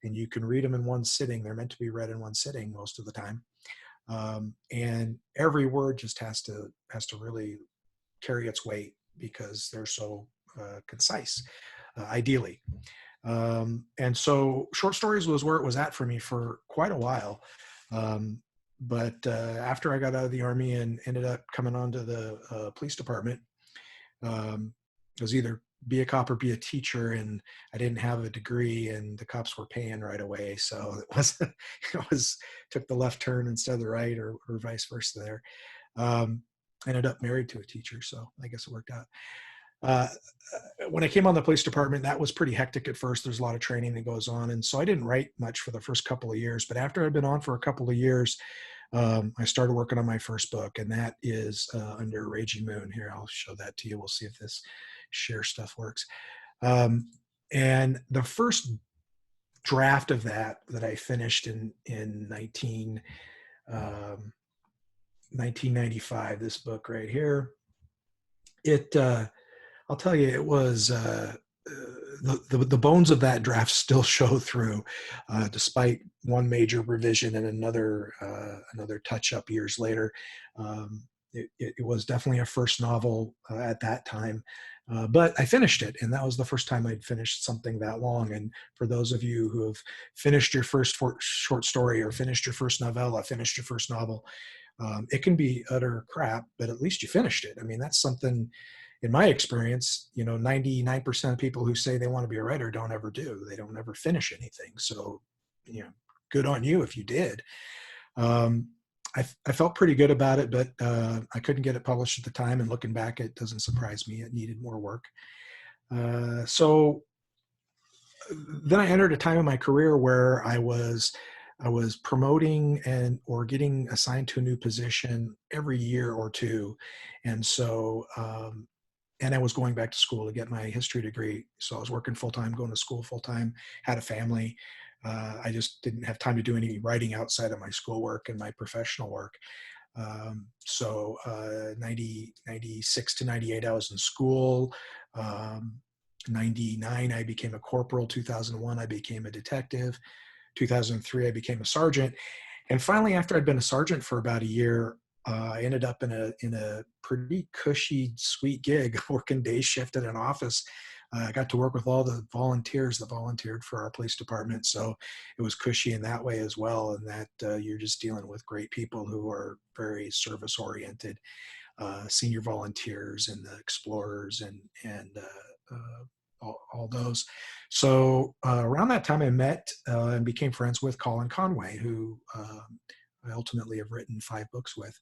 and you can read them in one sitting. They're meant to be read in one sitting most of the time. And every word just has to really carry its weight because they're so concise, ideally. And so short stories was where it was at for me for quite a while. But after I got out of the Army and ended up coming onto the police department, it was either be a cop or be a teacher, and I didn't have a degree, and the cops were paying right away, so it was took the left turn instead of the right, or vice versa there. Ended up married to a teacher, so I guess it worked out. uh, when I came on the police department, that was pretty hectic at first. There's a lot of training that goes on, and so I didn't write much for the first couple of years. But after I'd been on for a couple of years, I started working on my first book, and that is Under Raging Moon. Here, I'll show that to you. We'll see if this share stuff works. And the first draft of that I finished in 1995, this book right here, it I'll tell you, it was the bones of that draft still show through, despite one major revision and another touch up years later. It was definitely a first novel at that time, but I finished it, and that was the first time I'd finished something that long. And for those of you who have finished your first short story, or finished your first novella, finished your first novel, it can be utter crap, but at least you finished it. I mean, that's something, in my experience, 99% of people who say they want to be a writer don't ever do. They don't ever finish anything. So, good on you if you did. I felt pretty good about it, but I couldn't get it published at the time. And looking back, it doesn't surprise me. It needed more work. So then I entered a time in my career where I was promoting or getting assigned to a new position every year or two. And so, and I was going back to school to get my history degree. So I was working full-time, going to school full-time, had a family. I just didn't have time to do any writing outside of my schoolwork and my professional work. So 96 to 98, I was in school. 99, I became a corporal. 2001, I became a detective. 2003, I became a sergeant. And finally, after I'd been a sergeant for about a year, I ended up in a pretty cushy, sweet gig, working day shift at an office. I got to work with all the volunteers that volunteered for our police department. So it was cushy in that way as well. And that you're just dealing with great people who are very service oriented, senior volunteers and the explorers and all those. So around that time, I met and became friends with Colin Conway, who I ultimately have written 5 books with.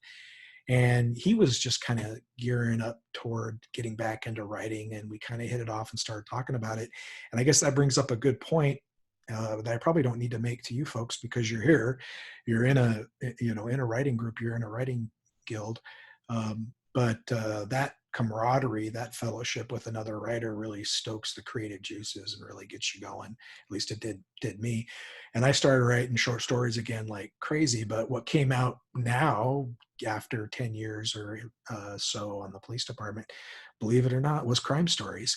And he was just kind of gearing up toward getting back into writing, and we kind of hit it off and started talking about it. And I guess that brings up a good point that I probably don't need to make to you folks, because you're here, you're in a writing group, you're in a writing guild. But that camaraderie, that fellowship with another writer really stokes the creative juices and really gets you going. At least it did me. And I started writing short stories again like crazy. But what came out now, after 10 years or so on the police department, believe it or not, was crime stories.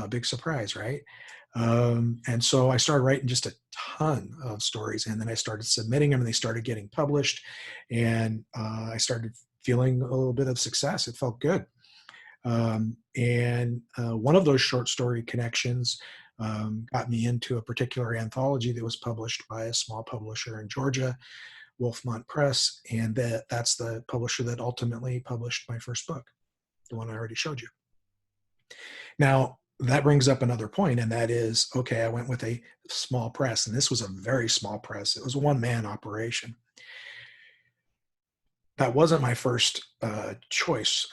Big surprise, right? And so I started writing just a ton of stories, and then I started submitting them, and they started getting published, and I started feeling a little bit of success. It felt good. And one of those short story connections got me into a particular anthology that was published by a small publisher in Georgia, Wolfmont Press, and that's the publisher that ultimately published my first book, the one I already showed you. Now, that brings up another point, and that is, okay, I went with a small press, and this was a very small press. It was a one-man operation. That wasn't my first choice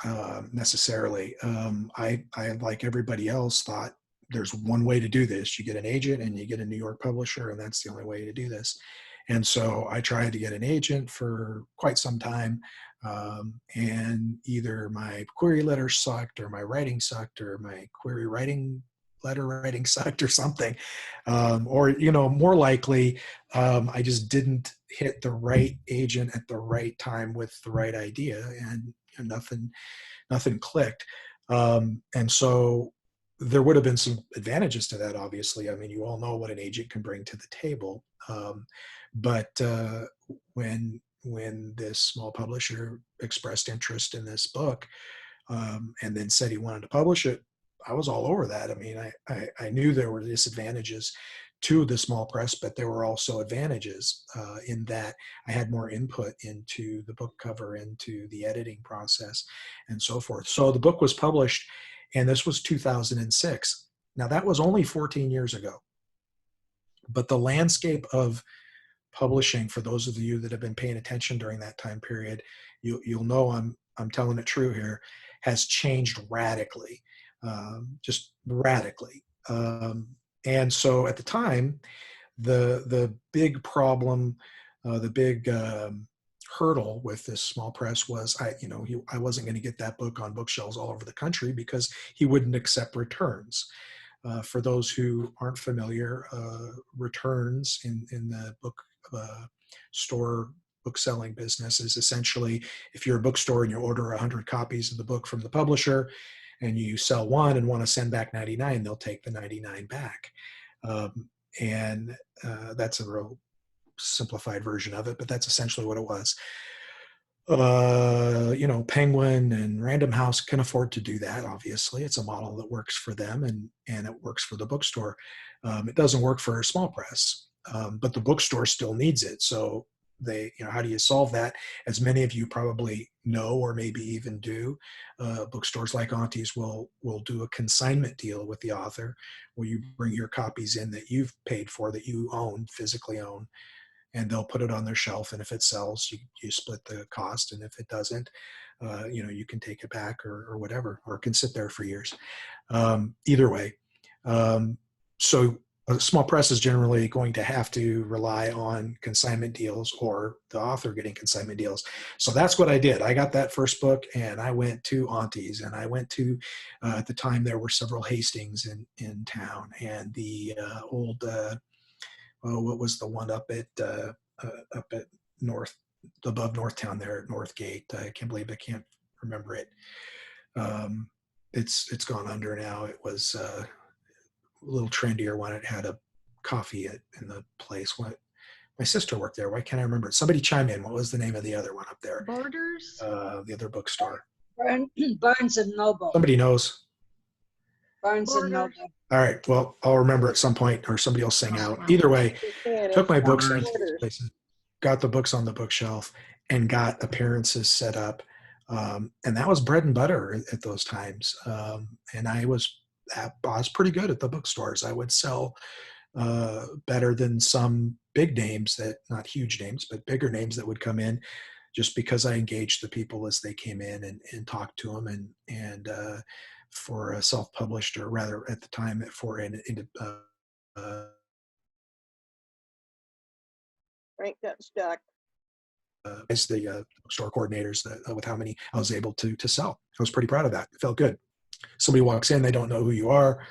necessarily. I, like everybody else, thought there's one way to do this. You get an agent and you get a New York publisher, and that's the only way to do this. And so I tried to get an agent for quite some time, and either my query letter sucked, or my writing sucked, or my query writing letter writing sucked, or something. Or, more likely, I just didn't hit the right agent at the right time with the right idea, and nothing clicked. And so there would have been some advantages to that, obviously. I mean, you all know what an agent can bring to the table. But when this small publisher expressed interest in this book, and then said he wanted to publish it, I was all over that. I mean, I knew there were disadvantages to the small press, but there were also advantages in that I had more input into the book cover, into the editing process, and so forth. So the book was published, and this was 2006. Now, that was only 14 years ago, but the landscape of publishing, for those of you that have been paying attention during that time period, you'll know I'm telling it true here, has changed radically, just radically. And so at the time, the big problem, the big hurdle with this small press was I wasn't going to get that book on bookshelves all over the country because he wouldn't accept returns. For those who aren't familiar, returns in the book store book selling business is essentially, if you're a bookstore and you order 100 copies of the book from the publisher and you sell one and want to send back 99, they'll take the 99 back. And that's a real simplified version of it, but that's essentially what it was. Penguin and Random House can afford to do that. Obviously, it's a model that works for them, and it works for the bookstore. It doesn't work for a small press, but the bookstore still needs it. So how do you solve that? As many of you probably know, or maybe even do, bookstores like Auntie's will do a consignment deal with the author, where you bring your copies in that you've paid for, that you physically own, and they'll put it on their shelf. And if it sells, you split the cost. And if it doesn't, you can take it back or whatever, or it can sit there for years. Either way. So a small press is generally going to have to rely on consignment deals or the author getting consignment deals. So that's what I did. I got that first book and I went to Auntie's, and I went to, at the time there were several Hastings in town, and the old, what was the one up at North, above Northtown there at Northgate? I can't believe I can't remember it. It's gone under now. It was a little trendier one. It had a coffee in the place. What, my sister worked there. Why can't I remember it? Somebody chime in. What was the name of the other one up there? Borders? The other bookstore. Barnes and Noble. Somebody knows. Barnes and Noble. All right. Well, I'll remember at some point, or somebody will sing out. Either way, took my books into these places, got the books on the bookshelf, and got appearances set up. And that was bread and butter at those times. And I was pretty good at the bookstores. I would sell better than some big names, that, not huge names, but bigger names that would come in, just because I engaged the people as they came in and talked to them. And for a self-published, or rather at the time for Frank got stuck. as the store coordinators, with how many I was able to sell. I was pretty proud of that. It felt good. Somebody walks in, they don't know who you are.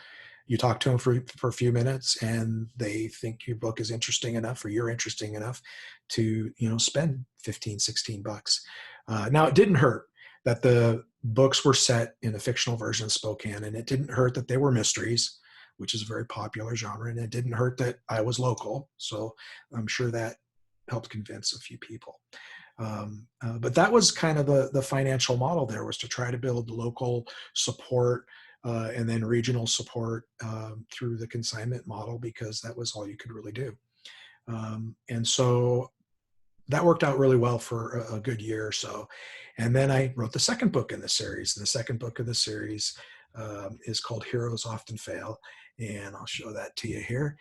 You talk to them for a few minutes, and they think your book is interesting enough, or you're interesting enough to, spend 15, 16 bucks. Now, it didn't hurt that the books were set in a fictional version of Spokane, and it didn't hurt that they were mysteries, which is a very popular genre, and it didn't hurt that I was local. So I'm sure that helped convince a few people. But that was kind of the financial model there, was to try to build local support and then regional support through the consignment model, because that was all you could really do. And so that worked out really well for a good year or so. And then I wrote the second book in the series. And the second book of the series is called Heroes Often Fail. And I'll show that to you here.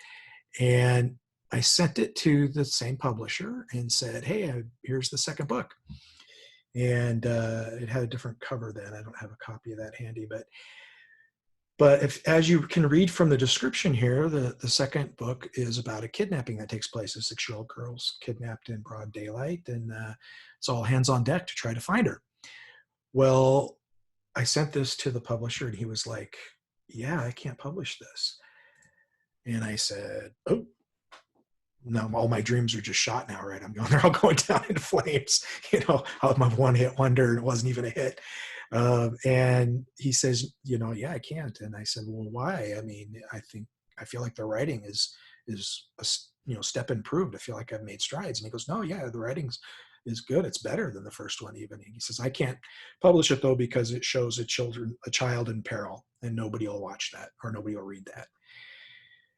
And I sent it to the same publisher and said, hey, here's the second book. And it had a different cover then. I don't have a copy of that handy, but as you can read from the description here, the second book is about a kidnapping that takes place. A 6-year-old girl's kidnapped in broad daylight, and it's all hands on deck to try to find her. Well, I sent this to the publisher, and he was like, yeah, I can't publish this. And I said, oh, no, all my dreams are just shot now, right? They're all going down in flames. I'm a one-hit wonder, and it wasn't even a hit. And he says, yeah, I can't. And I said, well, why? I mean, I feel like the writing is a step improved. I feel like I've made strides. And he goes, no, yeah, the writing's is good. It's better than the first one even. And he says, I can't publish it though because it shows a child in peril, and nobody will watch that or nobody will read that.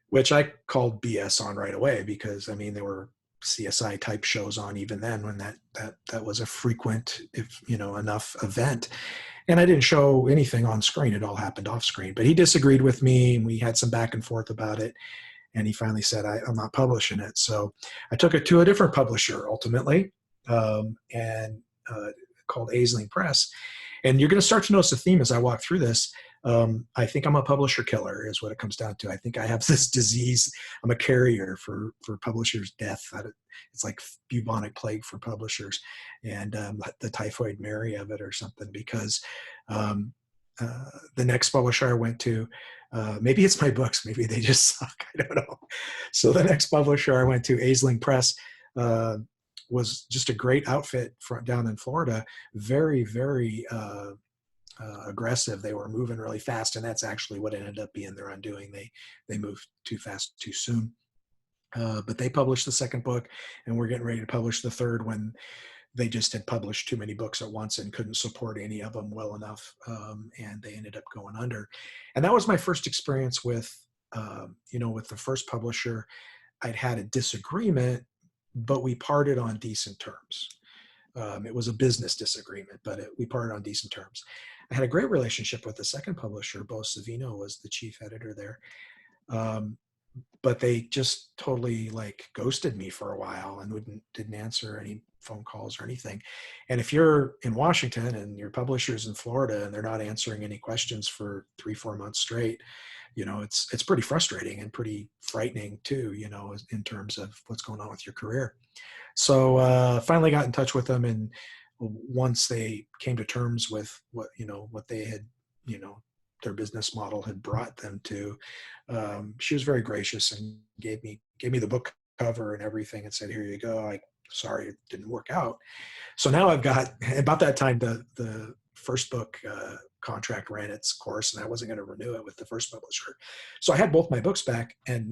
Which I called BS on right away, because I mean there were CSI type shows on even then when that was a frequent, if enough event. And I didn't show anything on screen. It all happened off screen. But he disagreed with me, and we had some back and forth about it. And he finally said, I'm not publishing it. So I took it to a different publisher ultimately, and called Aisling Press. And you're going to start to notice a theme as I walk through this. I think I'm a publisher killer is what it comes down to. I think I have this disease. I'm a carrier for publishers' death. It's like bubonic plague for publishers, and the typhoid Mary of it or something, because the next publisher I went to, maybe it's my books, maybe they just suck, I don't know. So the next publisher I went to, Aisling Press, was just a great outfit down in Florida. Very, very aggressive. They were moving really fast, and that's actually what ended up being their undoing. They moved too fast, too soon. But they published the second book, and we're getting ready to publish the third when they just had published too many books at once and couldn't support any of them well enough, and they ended up going under. And that was my first experience with, with the first publisher. I'd had a disagreement, but we parted on decent terms. It was a business disagreement, but we parted on decent terms. I had a great relationship with the second publisher. Bo Savino was the chief editor there. But they just totally ghosted me for a while and didn't answer any phone calls or anything. And if you're in Washington and your publisher's in Florida and they're not answering any questions for 3-4 months straight, it's pretty frustrating and pretty frightening too, in terms of what's going on with your career. So finally got in touch with them, and once they came to terms with what they had, their business model had brought them to, she was very gracious and gave me the book cover and everything and said, here you go. Sorry it didn't work out. So now I've got, about that time, the first book contract ran its course, and I wasn't going to renew it with the first publisher. So I had both my books back and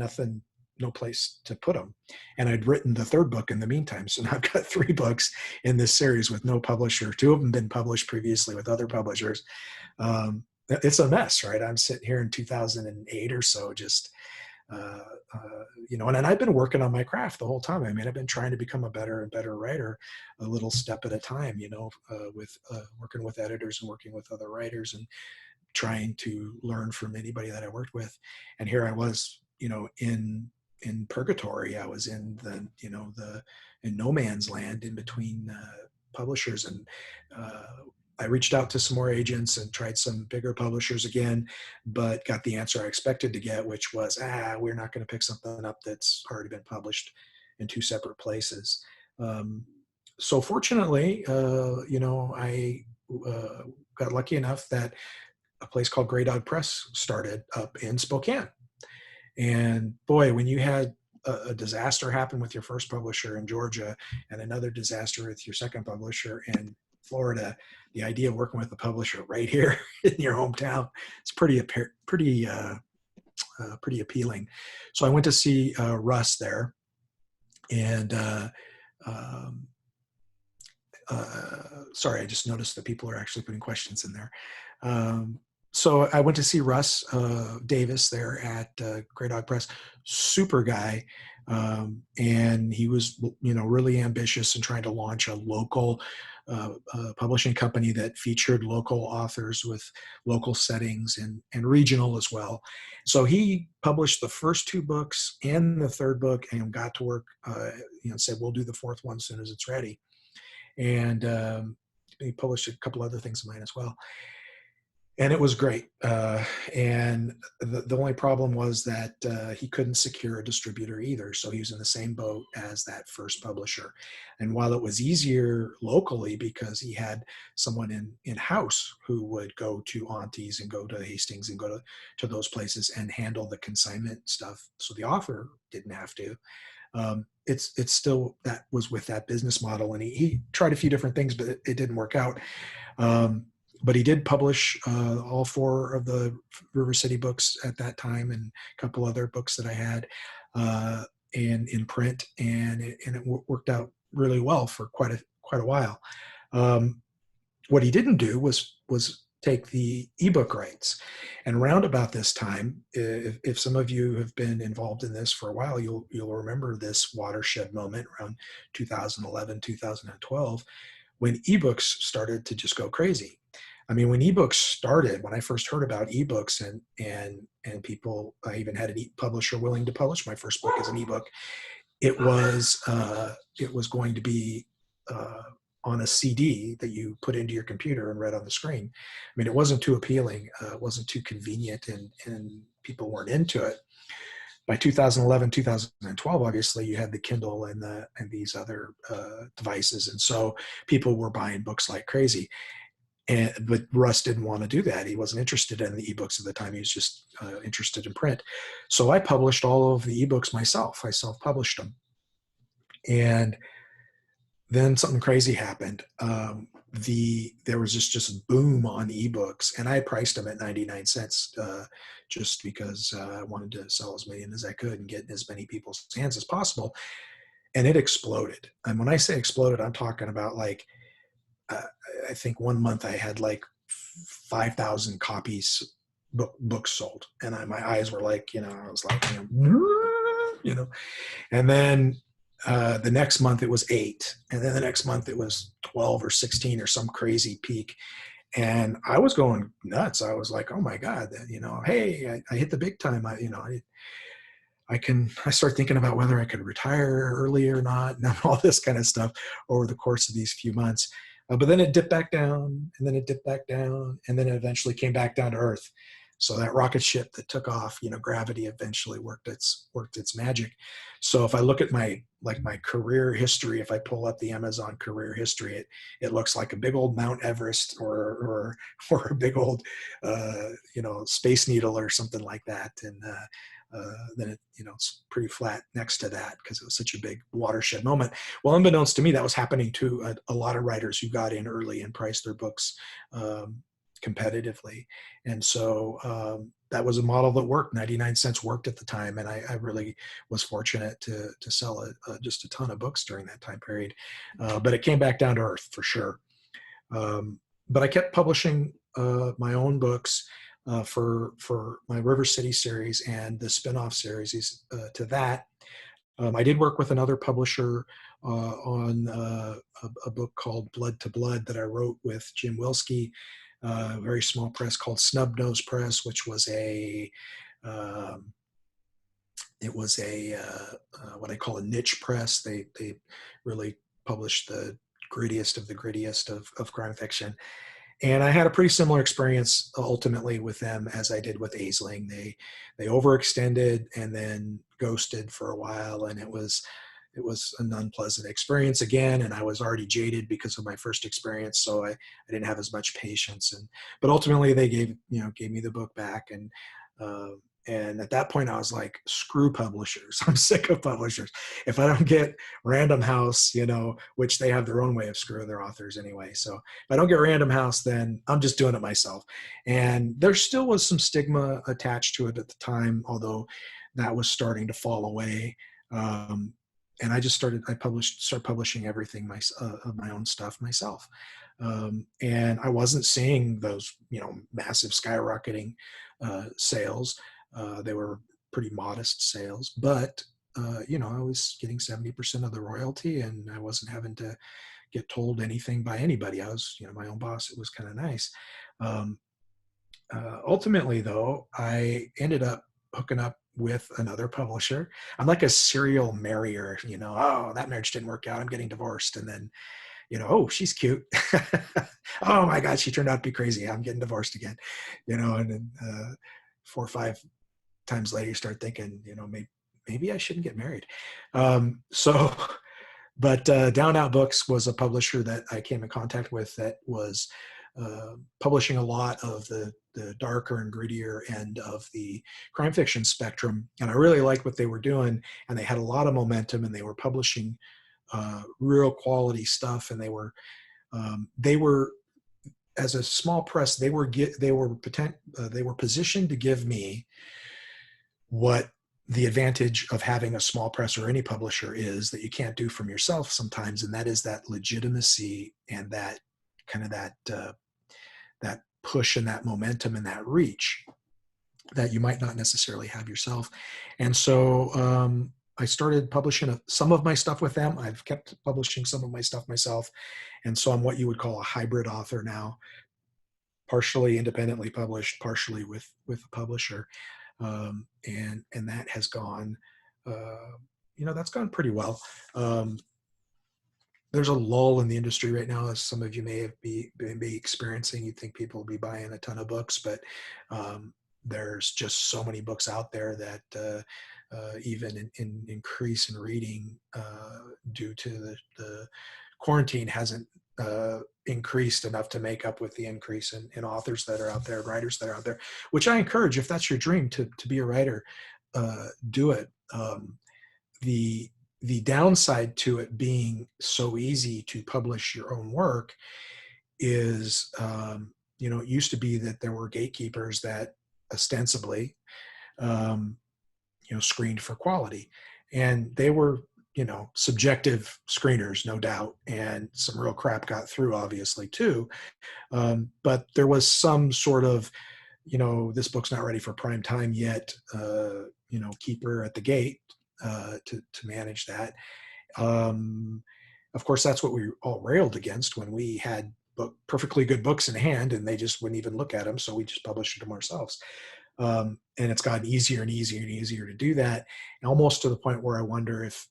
no place to put them. And I'd written the third book in the meantime. So now I've got 3 books in this series with no publisher. 2 of them been published previously with other publishers. It's a mess, right? I'm sitting here in 2008 or so, just, and I've been working on my craft the whole time. I mean, I've been trying to become a better and better writer, a little step at a time, with working with editors and working with other writers and trying to learn from anybody that I worked with. And here I was, in purgatory. I was in in no man's land in between publishers. And I reached out to some more agents and tried some bigger publishers again, but got the answer I expected to get, which was, we're not going to pick something up that's already been published in 2 separate places. So fortunately, I got lucky enough that a place called Grey Dog Press started up in Spokane. And boy, when you had a disaster happen with your first publisher in Georgia and another disaster with your second publisher in Florida, the idea of working with a publisher right here in your hometown is pretty appealing. So I went to see Russ there, and sorry, I just noticed that people are actually putting questions in there. So I went to see Russ Davis there at Grey Dog Press. Super guy. And he was, really ambitious and trying to launch a local publishing company that featured local authors with local settings and regional as well. So he published the first 2 books and the third book and got to work, said, we'll do the 4th one as soon as it's ready. And he published a couple other things of mine as well. And it was great. And the only problem was that he couldn't secure a distributor either. So he was in the same boat as that first publisher. And while it was easier locally because he had someone in-house who would go to Aunties and go to Hastings and go to those places and handle the consignment stuff, so the author didn't have to. It's still, that was with that business model, and he tried a few different things, but it didn't work out. But he did publish all 4 of the River City books at that time, and a couple other books that I had in print, and it worked out really well for quite a while. What he didn't do was take the ebook rights. And round about this time, if some of you have been involved in this for a while, you'll remember this watershed moment around 2011, 2012, when ebooks started to just go crazy. I mean, when ebooks started, when I first heard about ebooks and people, I even had an publisher willing to publish my first book as an ebook. It was going to be on a CD that you put into your computer and read on the screen. I mean, it wasn't too appealing. It wasn't too convenient, and people weren't into it. By 2011, 2012, obviously you had the Kindle and these other devices. And so people were buying books like crazy. But Russ didn't want to do that. He wasn't interested in the ebooks at the time. He was just interested in print. So I published all of the ebooks myself. I self-published them. And then something crazy happened. There was just a boom on ebooks, and I priced them at 99 cents just because I wanted to sell as many as I could and get in as many people's hands as possible. And it exploded. And when I say exploded, I'm talking about like, I think one month I had like 5,000 copies books sold, and my eyes were like, I was like, and then the next month it was 8, and then the next month it was 12 or 16 or some crazy peak. And I was going nuts. I was like, oh my God, hey, I hit the big time. I start thinking about whether I could retire early or not, and all this kind of stuff over the course of these few months. But then it dipped back down, and then it dipped back down, and then it eventually came back down to earth. So that rocket ship that took off, gravity eventually worked its magic. So if I look at my career history, if I pull up the Amazon career history, it looks like a big old Mount Everest or a big old Space Needle or something like that. And then it's pretty flat next to that because it was such a big watershed moment. Well, unbeknownst to me, that was happening to a lot of writers who got in early and priced their books competitively. And so that was a model that worked. 99 cents worked at the time. And I really was fortunate to sell just a ton of books during that time period. But it came back down to earth for sure. But I kept publishing my own books for my River City series and the spin-off series to that. I did work with another publisher on a book called Blood to Blood that I wrote with Jim Wilski, a very small press called Snubnose Press, which was what I call a niche press. They really published the grittiest of the grittiest of crime fiction. And I had a pretty similar experience ultimately with them as I did with Aisling. They overextended and then ghosted for a while, and it was an unpleasant experience again. And I was already jaded because of my first experience, so I didn't have as much patience. But ultimately, they gave me the book back, and at that point, I was like, screw publishers. I'm sick of publishers. If I don't get Random House, which they have their own way of screwing their authors anyway. So if I don't get Random House, then I'm just doing it myself. And there still was some stigma attached to it at the time, although that was starting to fall away. And I just started publishing everything of my own stuff myself. And I wasn't seeing those, massive skyrocketing sales. They were pretty modest sales, but I was getting 70% of the royalty, and I wasn't having to get told anything by anybody. I was, my own boss. It was kind of nice. Ultimately, though, I ended up hooking up with another publisher. I'm like a serial marrier, oh, that marriage didn't work out, I'm getting divorced. And then, oh, she's cute. Oh my God, she turned out to be crazy, I'm getting divorced again. And then 4 or 5 times later, you start thinking, maybe I shouldn't get married. But Down Out Books was a publisher that I came in contact with that was publishing a lot of the darker and grittier end of the crime fiction spectrum. And I really liked what they were doing, and they had a lot of momentum, and they were publishing real quality stuff. And they were as a small press, they were positioned to give me what the advantage of having a small press or any publisher is that you can't do from yourself sometimes, and that is that legitimacy and that kind of that push and that momentum and that reach that you might not necessarily have yourself. And so I started publishing some of my stuff with them. I've kept publishing some of my stuff myself, and so I'm what you would call a hybrid author now, partially independently published, partially with a publisher. And that has gone, that's gone pretty well. There's a lull in the industry right now, as some of you may be experiencing. You'd think people will be buying a ton of books, but there's just so many books out there that even in increase in reading due to the quarantine hasn't increased enough to make up with the increase in authors that are out there, writers that are out there, which I encourage. If that's your dream to be a writer, do it. The downside to it being so easy to publish your own work is, it used to be that there were gatekeepers that ostensibly, screened for quality, and they were, subjective screeners, no doubt, and some real crap got through, obviously, too. But there was some sort of, this book's not ready for prime time yet, keeper at the gate to manage that. Of course, that's what we all railed against when we had perfectly good books in hand, and they just wouldn't even look at them, so we just published them ourselves. And it's gotten easier and easier and easier to do that, and almost to the point where I wonder if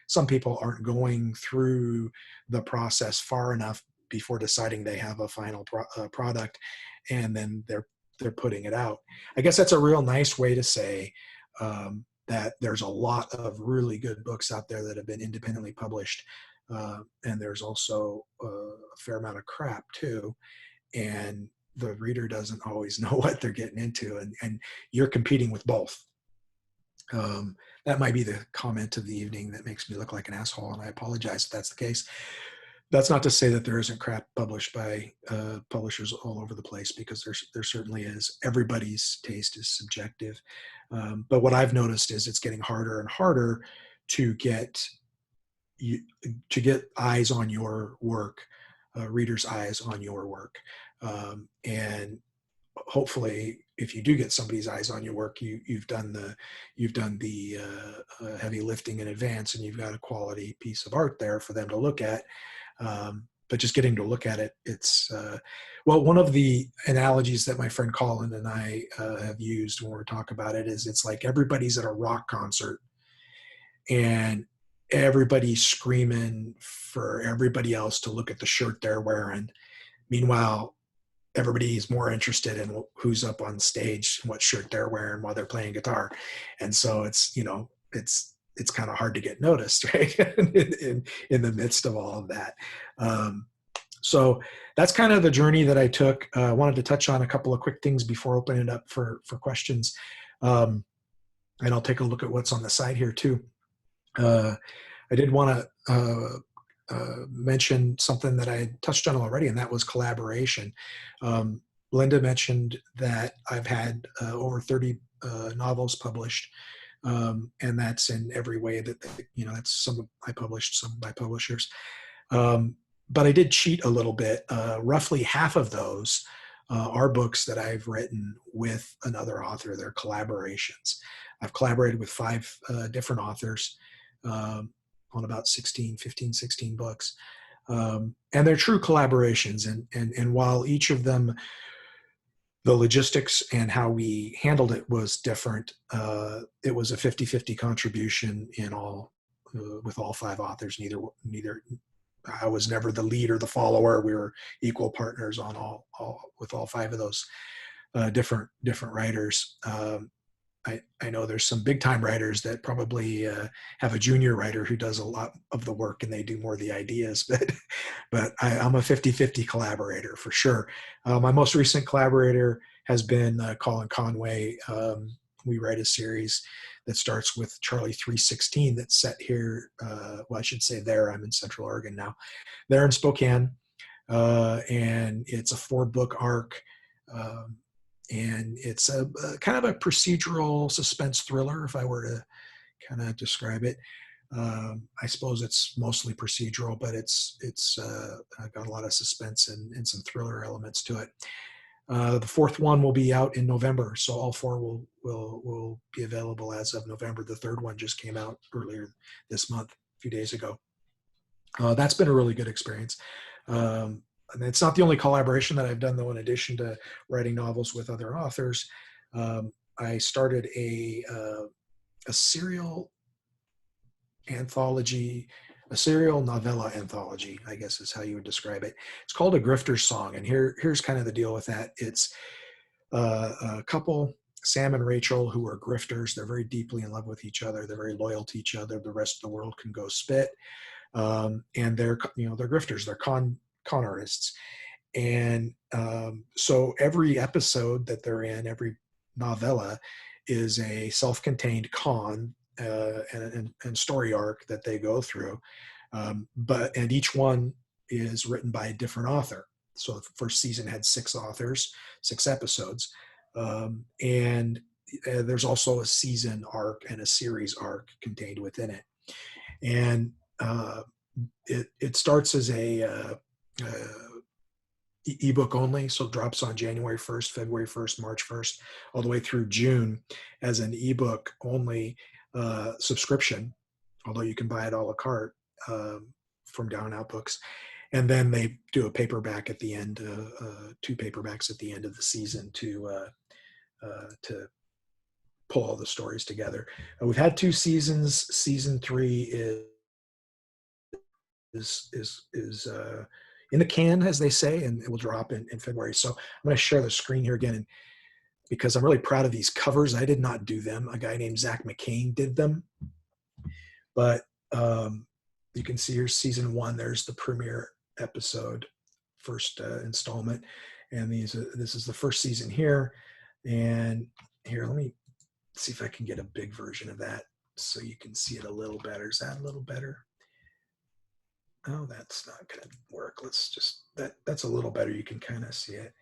some people aren't going through the process far enough before deciding they have a final product, and then they're putting it out. I guess that's a real nice way to say that there's a lot of really good books out there that have been independently published, and there's also a fair amount of crap too, and the reader doesn't always know what they're getting into, and you're competing with both. That might be the comment of the evening that makes me look like an asshole, and I apologize if that's the case. That's not to say that there isn't crap published by publishers all over the place, because there certainly is. Everybody's taste is subjective. But what I've noticed is it's getting harder and harder to get eyes on your work, readers' eyes on your work. And hopefully, if you do get somebody's eyes on your work, you've done the heavy lifting in advance, and you've got a quality piece of art there for them to look at. But just getting to look at it, it's one of the analogies that my friend Colin and I have used when we talk about it is, it's like everybody's at a rock concert and everybody's screaming for everybody else to look at the shirt they're wearing. Meanwhile, everybody's more interested in who's up on stage, what shirt they're wearing while they're playing guitar. And so it's kind of hard to get noticed, right? in the midst of all of that. So that's kind of the journey that I took. I wanted to touch on a couple of quick things before opening it up for questions. And I'll take a look at what's on the side here too. I did want to mention something that I had touched on already, and that was collaboration. Linda mentioned that I've had over 30 novels published, and that's in every way that, that's some I published, some by publishers. But I did cheat a little bit. Roughly half of those are books that I've written with another author. They're collaborations. I've collaborated with 5 different authors on about 16 books. And they're true collaborations. And while each of them, the logistics and how we handled it was different, it was a 50-50 contribution in all, with all 5 authors. Neither I was never the lead or the follower. We were equal partners on all with all 5 of those different writers. I know there's some big time writers that probably have a junior writer who does a lot of the work and they do more of the ideas, but I'm a 50-50 collaborator for sure. My most recent collaborator has been Colin Conway. We write a series that starts with Charlie 316 that's set here. Well, I should say there. I'm in Central Oregon now. There in Spokane, and it's a 4-book arc. And it's a kind of a procedural suspense thriller, if I were to kind of describe it. I suppose it's mostly procedural, but it's got a lot of suspense and some thriller elements to it. The 4th one will be out in November, so all 4 will be available as of November. The 3rd one just came out earlier this month, a few days ago. That's been a really good experience. And it's not the only collaboration that I've done, though. In addition to writing novels with other authors, I started a serial anthology, a serial novella anthology, I guess is how you would describe it. It's called A Grifter's Song, and here's kind of the deal with that. It's a couple, Sam and Rachel, who are grifters. They're very deeply in love with each other. They're very loyal to each other. The rest of the world can go spit. And they're grifters. They're con artists. And so every episode that they're in, every novella, is a self-contained con and story arc that they go through. And each one is written by a different author. So the first season had 6 authors, 6 episodes. And there's also a season arc and a series arc contained within it. And it starts as a ebook only, so it drops on January 1st, February 1st, March 1st, all the way through June as an ebook only subscription, although you can buy it a la carte from Down Out Books. And then they do a paperback at the end, 2 paperbacks at the end of the season to pull all the stories together. We've had 2 seasons. Season 3 is in the can, as they say, and it will drop in February. So I'm going to share the screen here again, and because I'm really proud of these covers. I did not do them. A guy named Zach McCain did them. But you can see here's season 1. There's the premiere episode, first installment. And this is the first season here. And here, let me see if I can get a big version of that so you can see it a little better. Is that a little better? Oh, that's not going to work. Let's just, that's a little better. You can kind of see it.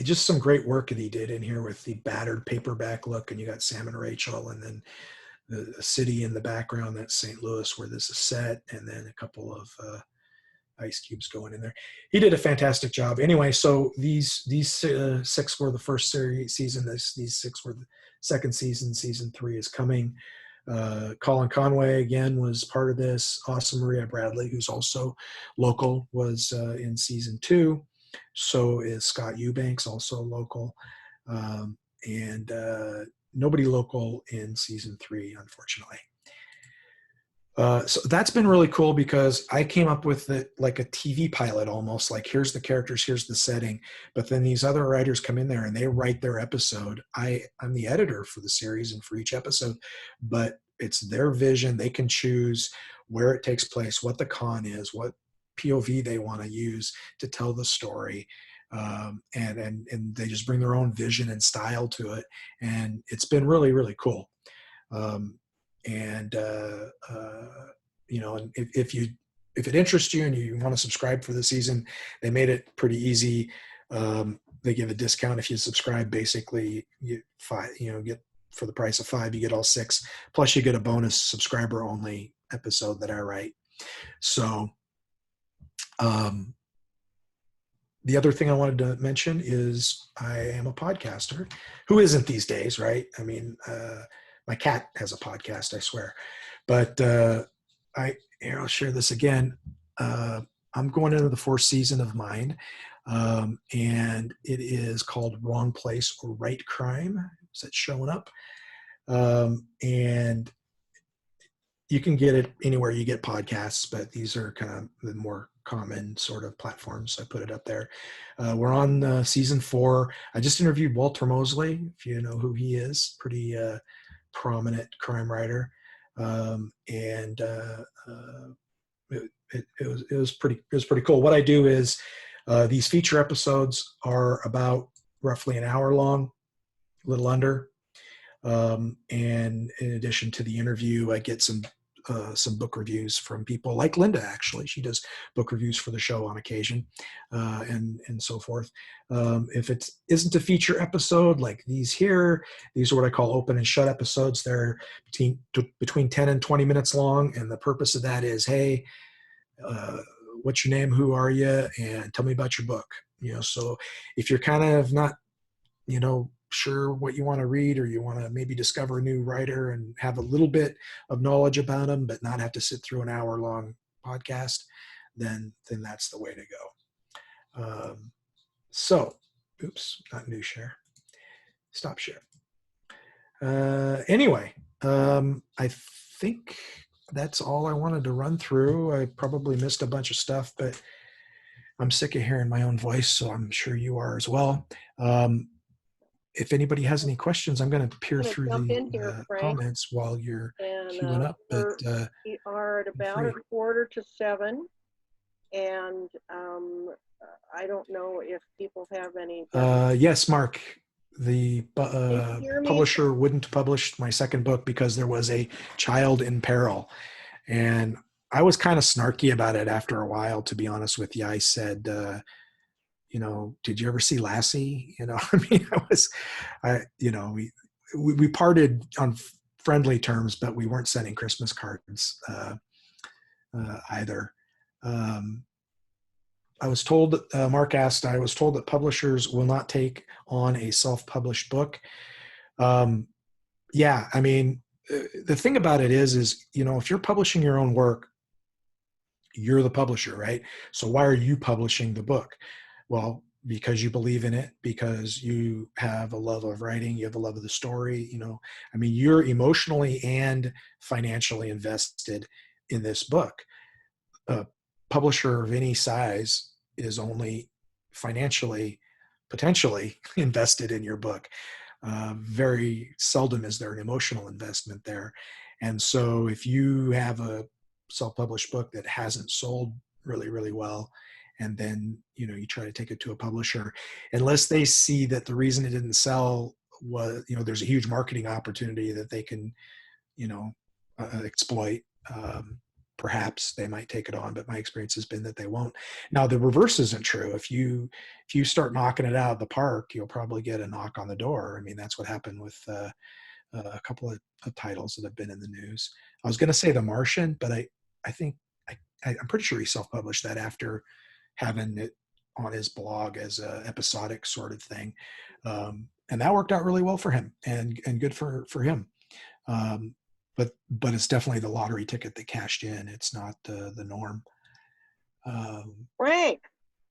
Just some great work that he did in here with the battered paperback look. And you got Sam and Rachel, and then the city in the background, that's St. Louis where this is set. And then a couple of ice cubes going in there. He did a fantastic job. Anyway, so these 6 were the first season. These 6 were the second season. Season 3 is coming. Colin Conway, again, was part of this. Awesome Maria Bradley, who's also local, was in season 2. So is Scott Eubanks, also local. And nobody local in season 3, unfortunately. So that's been really cool because I came up with it like a TV pilot almost, like here's the characters, here's the setting. But then these other writers come in there and they write their episode. I'm the editor for the series and for each episode, but it's their vision. They can choose where it takes place, what the con is, what POV they want to use to tell the story. And they just bring their own vision and style to it. And it's been really, really cool. And if it interests you and you want to subscribe for the season, they made it pretty easy. They give a discount if you subscribe. Basically, you get for the price of 5, you get all 6. Plus, you get a bonus subscriber only episode that I write. So, the other thing I wanted to mention is I am a podcaster. Who isn't these days, right? I mean, my cat has a podcast, I swear. But I'll share this again. I'm going into the 4th season of mine, and it is called Wrong Place or Right Crime. Is that showing up? And you can get it anywhere you get podcasts, but these are kind of the more common sort of platforms. I put it up there. We're on season 4. I just interviewed Walter Mosley, if you know who he is, pretty prominent crime writer. And it was pretty cool. What I do is these feature episodes are about roughly an hour long, a little under. And in addition to the interview, I get some book reviews from people like Linda. Actually, she does book reviews for the show on occasion, and so forth. If it isn't a feature episode like these here, these are what I call open and shut episodes. They're between 10 and 20 minutes long, and the purpose of that is, hey, what's your name? Who are you? And tell me about your book. So if you're kind of not, sure what you want to read, or you want to maybe discover a new writer and have a little bit of knowledge about them, but not have to sit through an hour-long podcast, then that's the way to go. So, oops, not new share. Stop share. Anyway, I think that's all I wanted to run through. I probably missed a bunch of stuff, but I'm sick of hearing my own voice, so I'm sure you are as well. If anybody has any questions, I'm going to peer through jump in the here, Frank, comments while you're and queuing up. But we are at about free. 6:45, and I don't know if people have any. Yes, Mark. The Can you hear me? publisher wouldn't publish my second book because there was a child in peril, and I was kind of snarky about it after a while. To be honest with you, I said, did you ever see Lassie? We parted on friendly terms, but we weren't sending Christmas cards either. I was told, Mark asked, I was told that publishers will not take on a self-published book. Yeah, I mean, the thing about it is, if you're publishing your own work, you're the publisher, right? So why are you publishing the book? Well, because you believe in it, because you have a love of writing, you have a love of the story, I mean, you're emotionally and financially invested in this book. A publisher of any size is only financially, potentially invested in your book. Very seldom is there an emotional investment there. And so if you have a self-published book that hasn't sold really, really well, and then you try to take it to a publisher, unless they see that the reason it didn't sell was there's a huge marketing opportunity that they can exploit, perhaps they might take it on, but my experience has been that they won't. Now the reverse isn't true. If you start knocking it out of the park, you'll probably get a knock on the door. I mean, that's what happened with a couple of titles that have been in the news. I was going to say The Martian, but I think I'm pretty sure he self-published that after having it on his blog as a episodic sort of thing. And that worked out really well for him and good for him. But it's definitely the lottery ticket that cashed in. It's not the norm. Frank,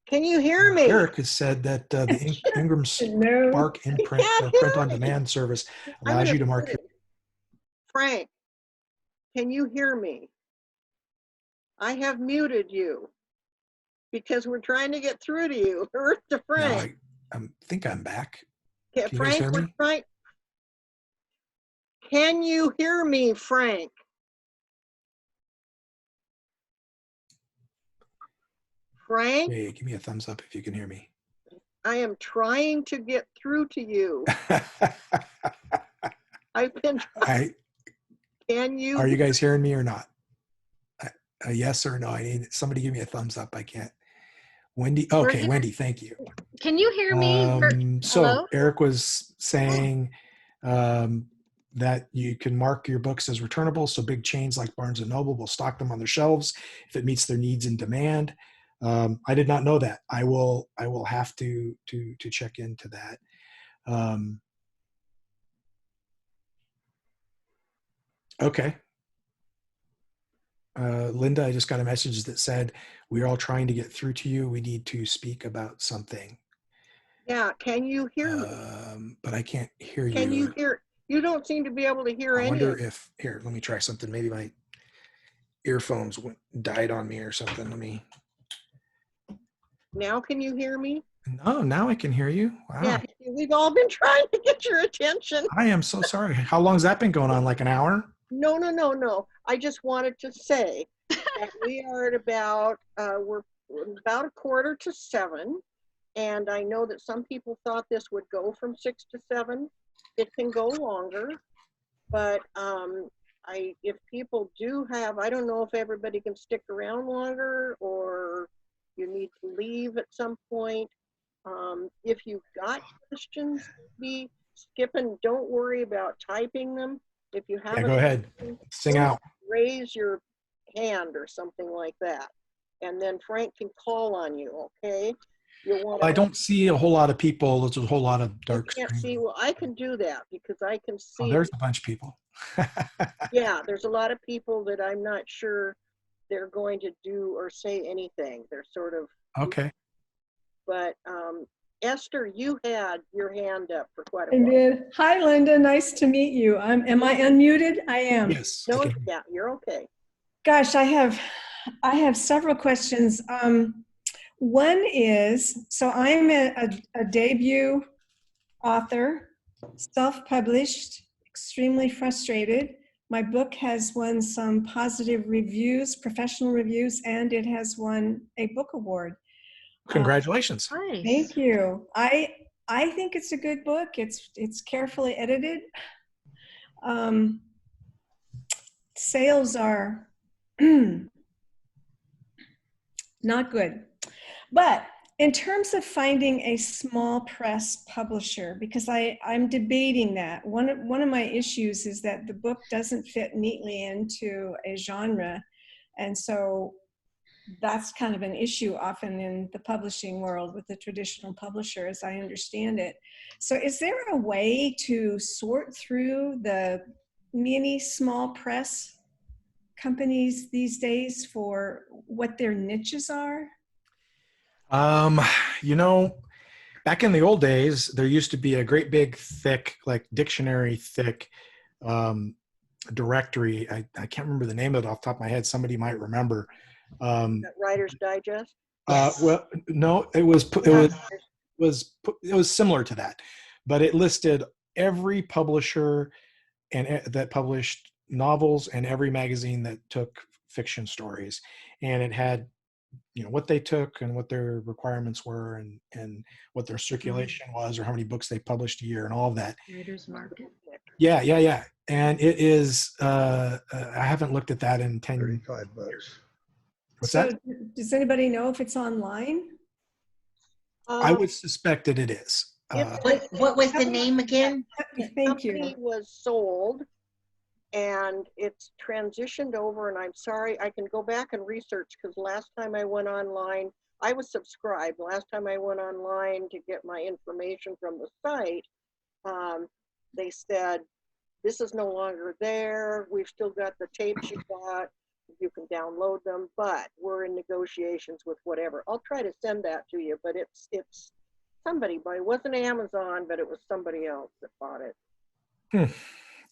can you hear me? Eric has said that the Ingram Spark imprint print-on-demand service allows you to mark your... Frank, can you hear me? I have muted you because we're trying to get through to you. Or to Frank. No, I think I'm back. Can you guys hear me? Frank, can you hear me, Frank? Frank? Hey, give me a thumbs up if you can hear me. I am trying to get through to you. I've been trying. Can you? Are you guys hearing me or not? A yes or no? I need somebody give me a thumbs up. I can't. Wendy. Okay, Wendy, thank you. Can you hear me? So Hello? Eric was saying that you can mark your books as returnable. So big chains like Barnes and Noble will stock them on their shelves if it meets their needs and demand. I did not know that. I will have to check into that. Okay. Linda, I just got a message that said, we're all trying to get through to you. We need to speak about something. Yeah, can you hear me? But I can't hear you. Can you hear? You don't seem to be able to hear I any. wonder if, here, let me try something. Maybe earphones died on me or something. Let me. Now can you hear me? No, now I can hear you. Wow. Yeah, we've all been trying to get your attention. I am so sorry. How long has that been going on? Like an hour? No, no, no, no. I just wanted to say that we are at about, we're about 6:45, and I know that some people thought this would go from 6 to 7. It can go longer, but if people do have, I don't know if everybody can stick around longer or you need to leave at some point. If you've got questions, maybe skip and don't worry about typing them. If you have Yeah, a go ahead. question, Sing just out. raise your hand or something like that. And then Frank can call on you, okay? You'll want I to, don't see a whole lot of people. There's a whole lot of you dark can't screen. see, well, I can do that because I can Oh, see. there's a bunch of people. Yeah, there's a lot of people that I'm not sure they're going to do or say anything. They're sort of, Okay. but Esther, you had your hand up for quite a I while. did. Hi, Linda. Nice to meet you. Am I unmuted? I am. Yes. I No, can- yeah, you're okay. Gosh, I have several questions. One is, so I'm a debut author, self-published, extremely frustrated. My book has won some positive reviews, professional reviews, and it has won a book award. Congratulations. Nice. Thank you. I think it's a good book. It's carefully edited. Sales are not good. But in terms of finding a small press publisher, because I'm debating that. One of my issues is that the book doesn't fit neatly into a genre. And so that's kind of an issue often in the publishing world with the traditional publisher, as I understand it. So is there a way to sort through the many small press companies these days for what their niches are? You know, back in the old days, there used to be a great big thick, like dictionary thick directory. I can't remember the name of it off the top of my head. Somebody might remember. Writer's Digest. Well, no, it was similar to that, but it listed every publisher and that published novels and every magazine that took fiction stories, and it had what they took and what their requirements were and what their circulation was or how many books they published a year and all of that. Writer's Market. Yeah. And it is I haven't looked at that in 10 years. $35. What's So that? does anybody know if it's online? I would suspect that it is. What was the name again? Thank Company you. was sold and it's transitioned over, and I'm sorry, I can go back and research because last time I went online, I was subscribed. Last time I went online to get my information from the site, they said, this is no longer there. We've still got the tapes you got. You can download them, but we're in negotiations with whatever. I'll try to send that to you, but it's somebody, but it wasn't Amazon, but it was somebody else that bought it.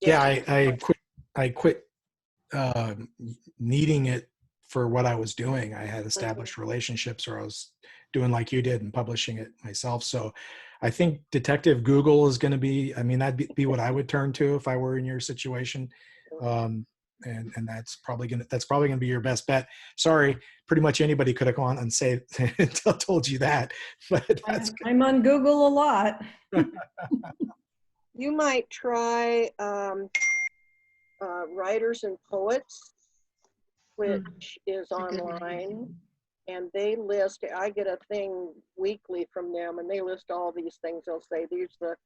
Yeah, I quit needing it for what I was doing. I had established relationships, or I was doing like you did and publishing it myself. So I think Detective Google is going to be, I mean, that'd be what I would turn to if I were in your situation. And that's probably going to be your best bet. Sorry, pretty much anybody could have gone and say, told you that, but that's good. I'm on Google a lot. You might try Writers and Poets, which is online, and they list, I get a thing weekly from them, and they list all these things. They'll say, these are the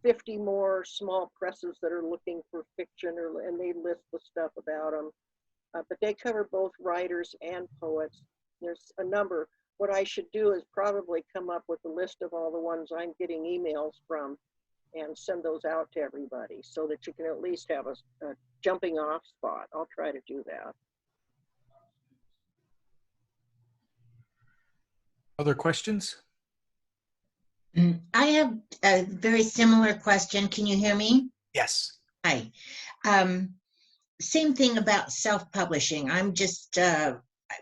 50 more small presses that are looking for fiction, and they list the stuff about them. But they cover both writers and poets. There's a number. What I should do is probably come up with a list of all the ones I'm getting emails from and send those out to everybody so that you can at least have a jumping off spot. I'll try to do that. Other questions? I have a very similar question. Can you hear me? Yes. Hi. same thing about self-publishing. I'm just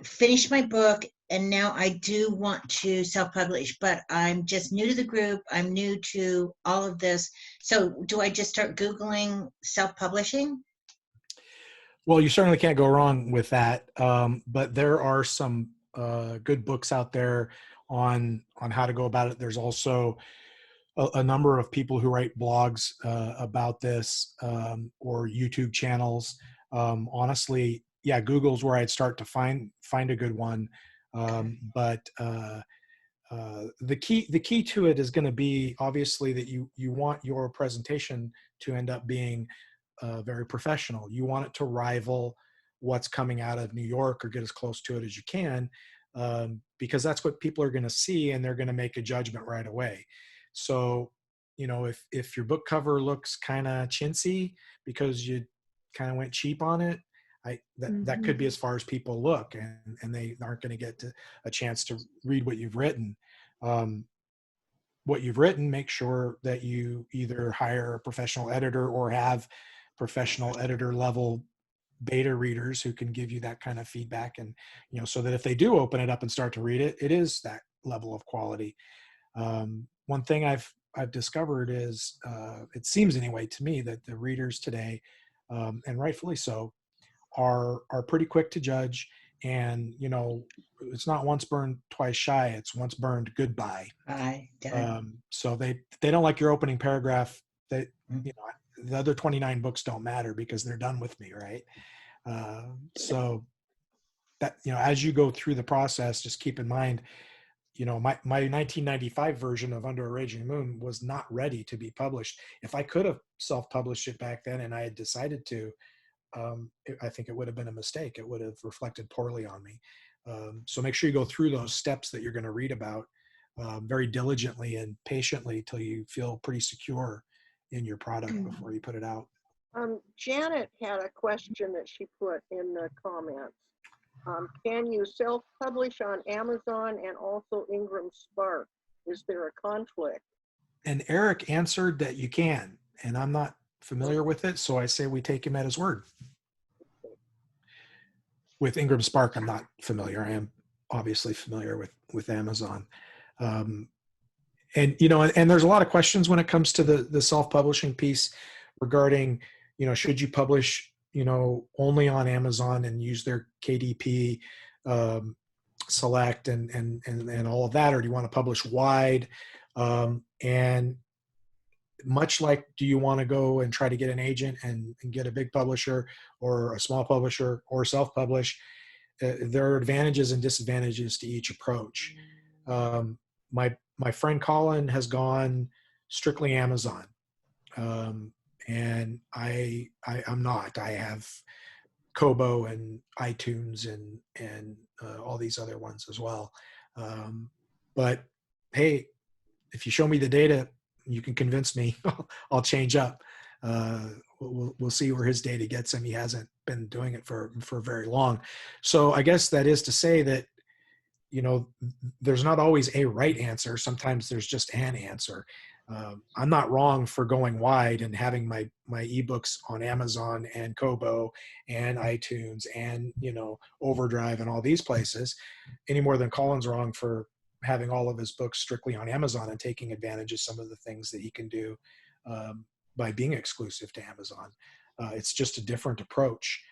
finished my book, and now I do want to self-publish, but I'm just new to the group. I'm new to all of this. So do I just start Googling self-publishing? Well, you certainly can't go wrong with that. But there are some good books out there on how to go about it. There's also a number of people who write blogs about this, or YouTube channels. Honestly, yeah, Google's where I'd start to find a good one. But the key to it is going to be obviously that you want your presentation to end up being very professional. You want it to rival what's coming out of New York or get as close to it as you can, because that's what people are going to see, and they're going to make a judgment right away. So, you know, if your book cover looks kind of chintzy because you kind of went cheap on it, that could be as far as people look, and they aren't going to get a chance to read what you've written. Make sure that you either hire a professional editor or have professional editor level beta readers who can give you that kind of feedback, and you know, so that if they do open it up and start to read it, it is that level of quality. One thing I've discovered is, it seems anyway to me, that the readers today, and rightfully so, are pretty quick to judge. And you know, it's not once burned twice shy, it's once burned goodbye. So they don't like your opening paragraph. That, you know, the other 29 books don't matter because they're done with me, right? So that, you know, as you go through the process, just keep in mind, you know, my 1995 version of Under a Raging Moon was not ready to be published. If I could have self-published it back then and I had decided to, I think it would have been a mistake. It would have reflected poorly on me. So make sure you go through those steps that you're going to read about very diligently and patiently till you feel pretty secure in your product before you put it out. Janet had a question that she put in the comments. Can you self-publish on Amazon and also Ingram Spark? Is there a conflict? And Eric answered that you can, and I'm not familiar with it, so I say we take him at his word. With Ingram Spark, I'm not familiar. I am obviously familiar with Amazon. And you know, and there's a lot of questions when it comes to the self-publishing piece regarding, you know, should you publish, you know, only on Amazon and use their KDP select and all of that, or do you want to publish wide? And much like, do you want to go and try to get an agent and get a big publisher or a small publisher or self-publish? There are advantages and disadvantages to each approach. My friend Colin has gone strictly Amazon, and I'm not. I have Kobo and iTunes and all these other ones as well. But hey, if you show me the data, you can convince me. I'll change up. We'll see where his data gets him. He hasn't been doing it for very long. So I guess that is to say that, you know, there's not always a right answer. Sometimes there's just an answer. I'm not wrong for going wide and having my ebooks on Amazon and Kobo and iTunes and, you know, Overdrive and all these places, any more than Colin's wrong for having all of his books strictly on Amazon and taking advantage of some of the things that he can do by being exclusive to Amazon. It's just a different approach.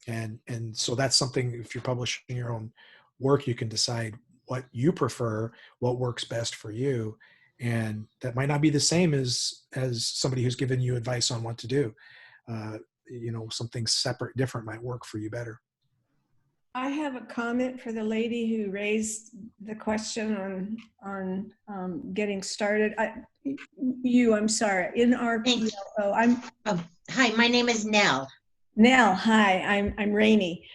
And so that's something, if you're publishing your own work, you can decide what you prefer, what works best for you. And that might not be the same as somebody who's given you advice on what to do. You know, something separate, different might work for you better. I have a comment for the lady who raised the question on getting started. I'm sorry, NRPLO. Hi, my name is Nell. Nell, hi, I'm Rainey.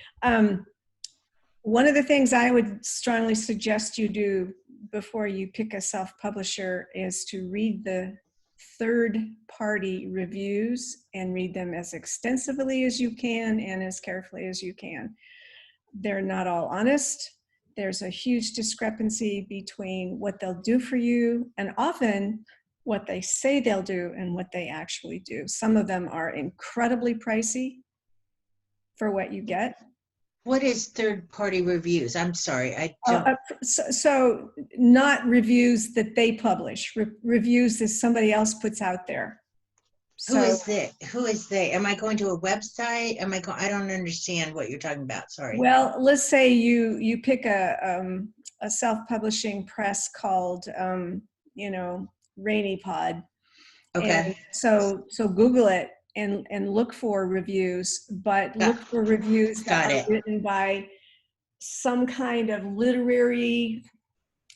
One of the things I would strongly suggest you do before you pick a self-publisher is to read the third-party reviews and read them as extensively as you can and as carefully as you can. They're not all honest. There's a huge discrepancy between what they'll do for you, and often what they say they'll do and what they actually do. Some of them are incredibly pricey for what you get. What is third-party reviews? I'm sorry, I don't. So not reviews that they publish, reviews that somebody else puts out there. Who So, is they? Who is they? Am I going to a website? I don't understand what you're talking about. Sorry. well, let's say you pick a self-publishing press called, Rainy Pod. Okay. And so Google it and look for reviews, but look for reviews that Got are it. written by some kind of literary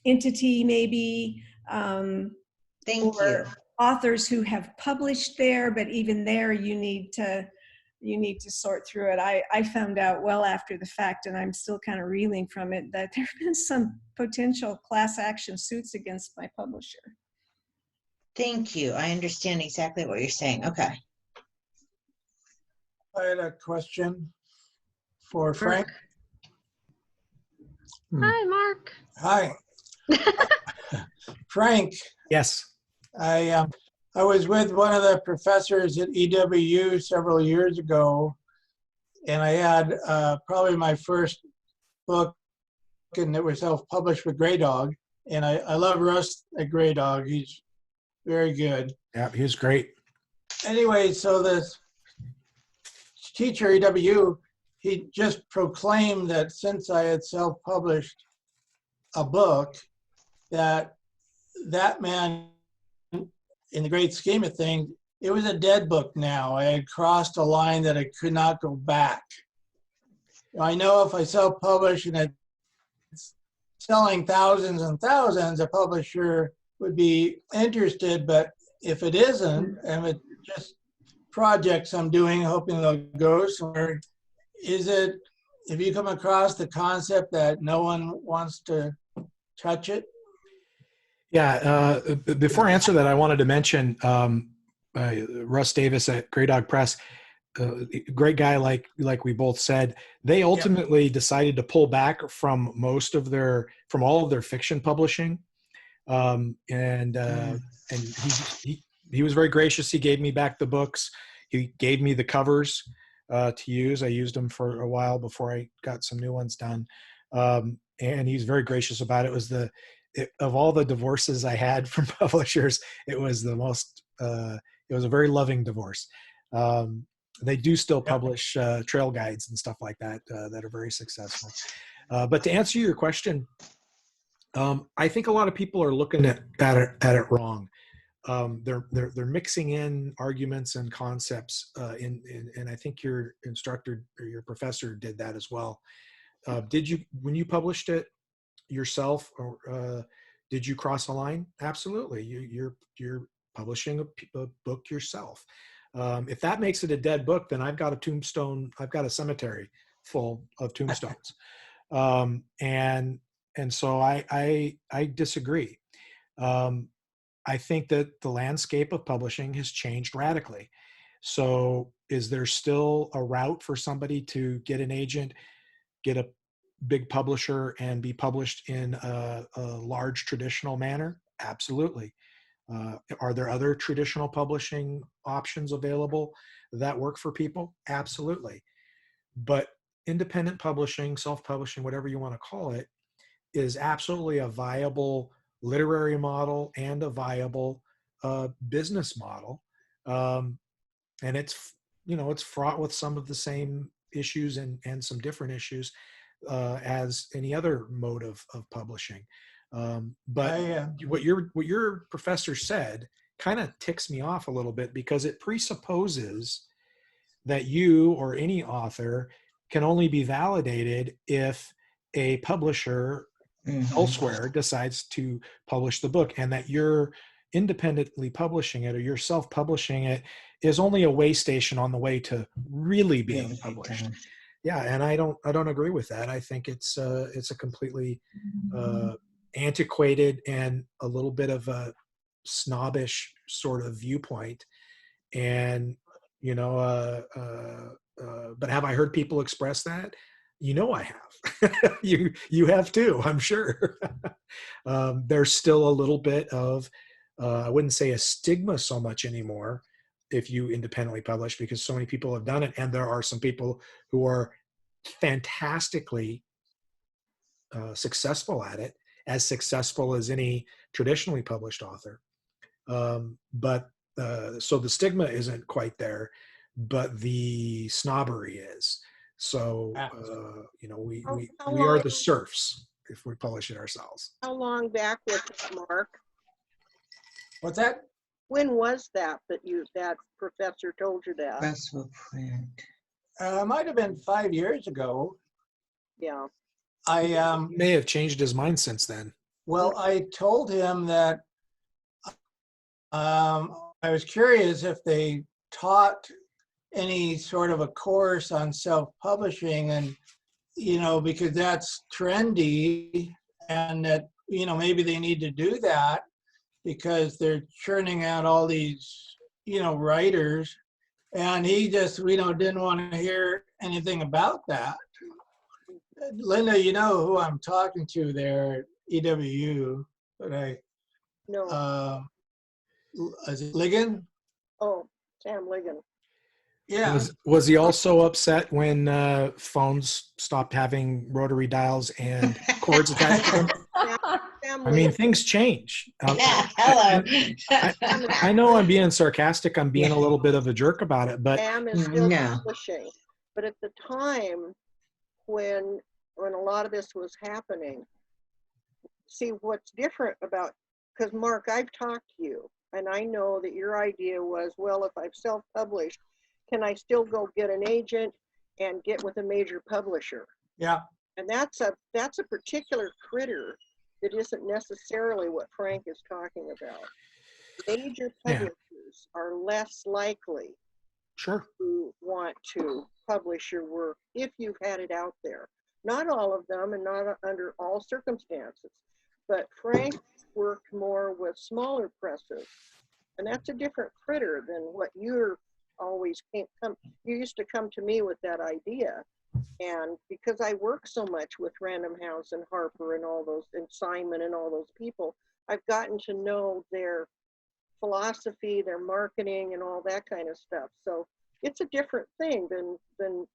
entity, maybe, Thank or you. authors who have published there, but even there you need to sort through it. I found out well after the fact, and I'm still kind of reeling from it, that there have been some potential class action suits against my publisher. Thank you. I understand exactly what you're saying. Okay. I had a question for Frank. Hi, Mark. Hi, Frank. Yes. I was with one of the professors at EWU several years ago, and I had probably my first book, and it was self-published with Grey Dog. And I love Russ at Grey Dog. He's very good. Yeah, he was great. Anyway, so this teacher at EWU, he just proclaimed that since I had self-published a book, that man, in the great scheme of things, it was a dead book now. I had crossed a line that I could not go back. I know if I self-publish and it's selling thousands and thousands, a publisher would be interested, but if it isn't, and it's just projects I'm doing, hoping they'll go somewhere, have you come across the concept that no one wants to touch it? Yeah. Before I answer that, I wanted to mention Russ Davis at Grey Dog Press. Great guy, like we both said. They ultimately decided to pull back from all of their fiction publishing, and he was very gracious. He gave me back the books. He gave me the covers to use. I used them for a while before I got some new ones done, and he's very gracious about it. Of all the divorces I had from publishers, it was the most. It was a very loving divorce. They do still publish trail guides and stuff like that that are very successful. But to answer your question, I think a lot of people are looking at it wrong. They're mixing in arguments and concepts, and I think your instructor or your professor did that as well. When you published it yourself, or did you cross a line? Absolutely. You're publishing a book yourself. If that makes it a dead book, then I've got a cemetery full of tombstones. And so I disagree. I think that the landscape of publishing has changed radically. So is there still a route for somebody to get an agent, get a big publisher, and be published in a large traditional manner? Absolutely. Are there other traditional publishing options available that work for people? Absolutely. But independent publishing, self-publishing, whatever you want to call it, is absolutely a viable literary model and a viable business model. And it's fraught with some of the same issues and some different issues as any other mode of publishing. But what your professor said kind of ticks me off a little bit, because it presupposes that you or any author can only be validated if a publisher elsewhere decides to publish the book, and that you're independently publishing it or you're self-publishing it is only a way station on the way to really being published. Yeah, and I don't agree with that. I think it's a completely antiquated and a little bit of a snobbish sort of viewpoint. And but have I heard people express that? I have. You have too, I'm sure. There's still a little bit of I wouldn't say a stigma so much anymore if you independently publish, because so many people have done it, and there are some people who are fantastically successful at it, as successful as any traditionally published author. But so the stigma isn't quite there, but the snobbery is. So you know, How we are long- the serfs if we publish it ourselves. How long back was it, Mark? What's that? When was that that professor told you that? Russell print. Might have been 5 years ago. Yeah. I He may have changed his mind since then. well, I told him that I was curious if they taught any sort of a course on self-publishing, and you know, because that's trendy, and that, you know, maybe they need to do that because they're churning out all these, you know, writers. And he just, you know, didn't want to hear anything about that. Linda, you know who I'm talking to there at EWU, but No. is it Ligon? Oh, Sam Ligon. Yeah. Was he also upset when phones stopped having rotary dials and cords attached to them? Sam I mean, Ligon. things change. Hello. I know I'm being sarcastic. I'm being a little bit of a jerk about it, but Sam is still No. publishing. But at the time when a lot of this was happening, see what's different about, because Mark, I've talked to you, and I know that your idea was, well, if I've self-published, can I still go get an agent and get with a major publisher? Yeah. And that's a particular critter that isn't necessarily what Frank is talking about. Major publishers are less likely sure. to want to publish your work if you've had it out there. Not all of them, and not under all circumstances, but Frank worked more with smaller presses, and that's a different critter than what you're always you used to come to me with that idea. And because I work so much with Random House and Harper and all those, and Simon and all those people, I've gotten to know their philosophy, their marketing, and all that kind of stuff. So it's a different thing than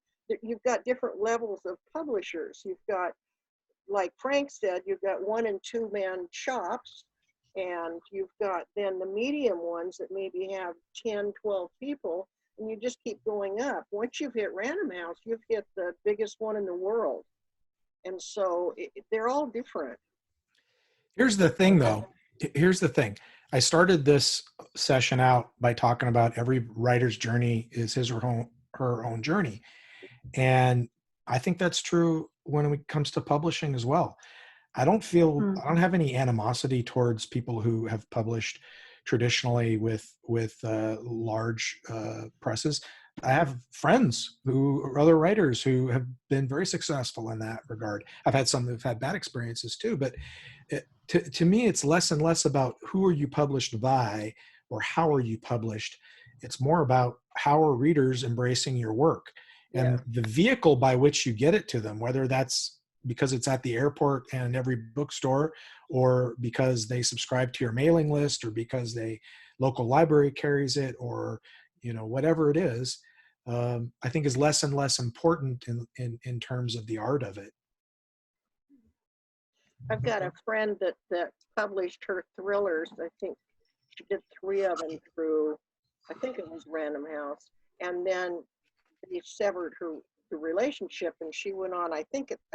you've got different levels of publishers. You've got, like Frank said, you've got 1- and 2-man shops, and you've got then the medium ones that maybe have 10, 12 people, and you just keep going up. Once you've hit Random House, you've hit the biggest one in the world. And so they're all different. Here's the thing, though. Here's the thing. I started this session out by talking about every writer's journey is his or her own journey. And I think that's true when it comes to publishing as well. I don't have any animosity towards people who have published traditionally with large presses. I have friends who are other writers who have been very successful in that regard. I've had some who've had bad experiences too, but to me, it's less and less about who are you published by or how are you published. It's more about how are readers embracing your work, and the vehicle by which you get it to them, whether that's because it's at the airport and every bookstore, or because they subscribe to your mailing list, or because local library carries it, or whatever it is, I think is less and less important in terms of the art of it. I've got a friend that published her thrillers. I think she did 3 of them through, I think it was Random House, and then they severed the relationship, and she went on, I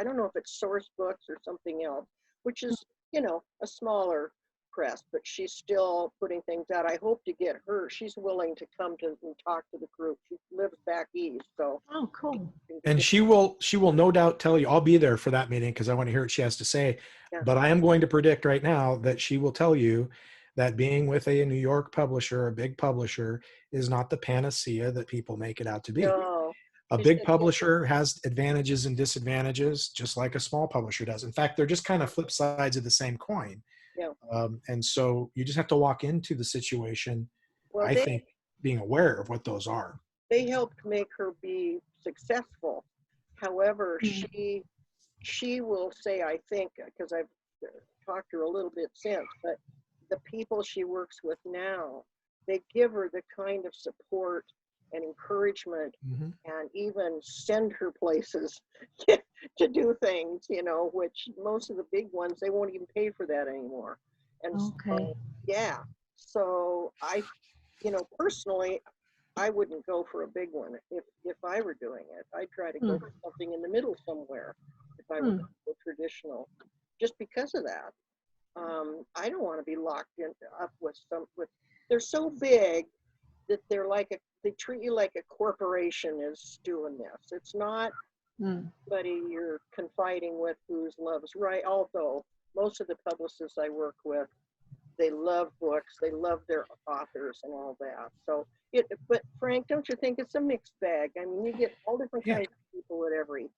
don't know if it's Source Books or something else, which is, a smaller press, but she's still putting things out. I hope to get her. She's willing to come and talk to the group. She lives back east, so. Oh, cool. And she will no doubt tell you. I'll be there for that meeting because I want to hear what she has to say. Yeah. But I am going to predict right now that she will tell you that being with a New York publisher, a big publisher, is not the panacea that people make it out to be. No. A big publisher has advantages and disadvantages, just like a small publisher does. In fact, they're just kind of flip sides of the same coin. Yeah. And so you just have to walk into the situation, Well, I think, being aware of what those are. They helped make her be successful. However, she will say, I think, because I've talked to her a little bit since, but the people she works with now, they give her the kind of support and encouragement Mm-hmm. and even send her places to do things, you know, which most of the big ones, they won't even pay for that anymore. And Okay. so, yeah, so I, you know, personally, I wouldn't go for a big one if I were doing it. I'd try to go for something in the middle somewhere if I were going to go traditional, just because of that. I don't want to be locked in up with they're so big that they treat you like a corporation is doing this. It's not somebody you're confiding with whose loves right. Although most of the publicists I work with, they love books, they love their authors and all that. So but Frank, don't you think it's a mixed bag? I mean, you get all different kinds of people at every.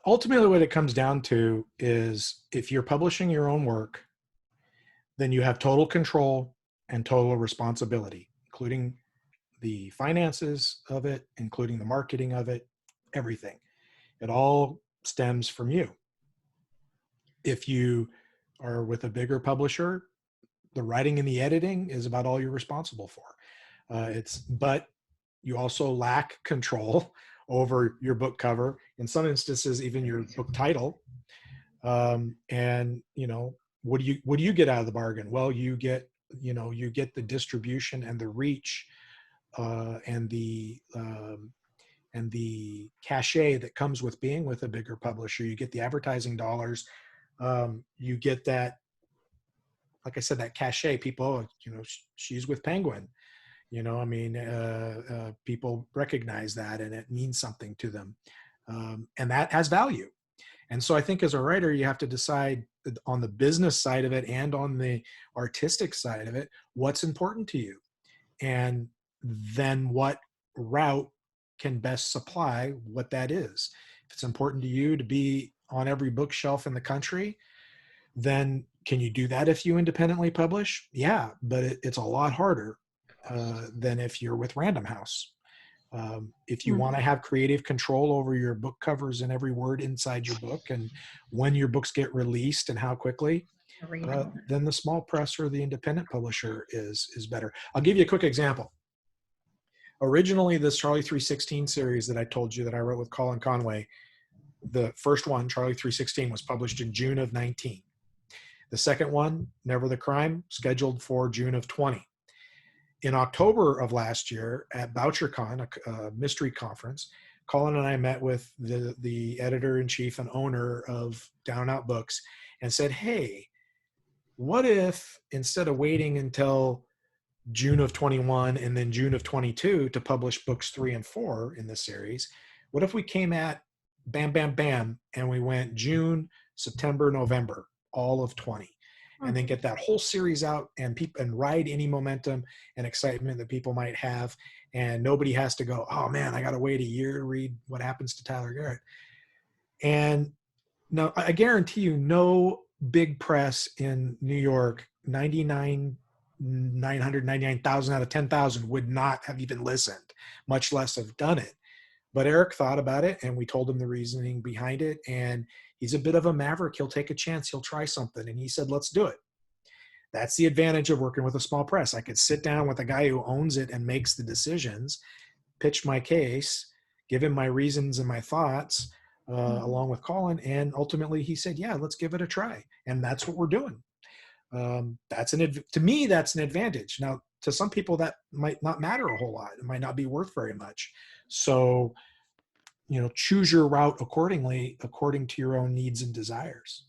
Ultimately, what it comes down to is if you're publishing your own work, then you have total control and total responsibility, including the finances of it, including the marketing of it, everything. It all stems from you. If you are with a bigger publisher, the writing and the editing is about all you're responsible for. But you also lack control over your book cover, in some instances, even your book title. And you know, what do you get out of the bargain? Well, you get the distribution and the reach, and the cachet that comes with being with a bigger publisher. You get the advertising dollars. You get that, like I said, that cachet. People, you know, she's with Penguin. You know, I mean, people recognize that, and it means something to them, and that has value. And so I think as a writer, you have to decide on the business side of it and on the artistic side of it, what's important to you, and then what route can best supply what that is. If it's important to you to be on every bookshelf in the country, then can you do that if you independently publish? Yeah, but it's a lot harder than if you're with Random House. If you want to have creative control over your book covers and every word inside your book and when your books get released and how quickly, then the small press or the independent publisher is better. I'll give you a quick example. Originally, this Charlie 316 series that I told you that I wrote with Colin Conway, the first one, Charlie 316, was published in June of 19. The second one, Never the Crime, scheduled for June of 20. In October of last year at BoucherCon, a mystery conference, Colin and I met with the editor-in-chief and owner of Down and Out Books and said, hey, what if instead of waiting until June of 21 and then June of 22 to publish books 3 and 4 in the series, what if we came at bam, bam, bam, and we went June, September, November, all of 20, and then get that whole series out and ride any momentum and excitement that people might have. And nobody has to go, oh man, I got to wait a year to read What Happens to Tyler Garrett. And now I guarantee you, no big press in New York, 999,000 out of 10,000 would not have even listened, much less have done it. But Eric thought about it, and we told him the reasoning behind it. And he's a bit of a maverick. He'll take a chance. He'll try something. And he said, let's do it. That's the advantage of working with a small press. I could sit down with a guy who owns it and makes the decisions, pitch my case, give him my reasons and my thoughts, along with Colin. And ultimately he said, yeah, let's give it a try. And that's what we're doing. To me, that's an advantage. Now, to some people that might not matter a whole lot. It might not be worth very much. So, you know, choose your route accordingly, according to your own needs and desires.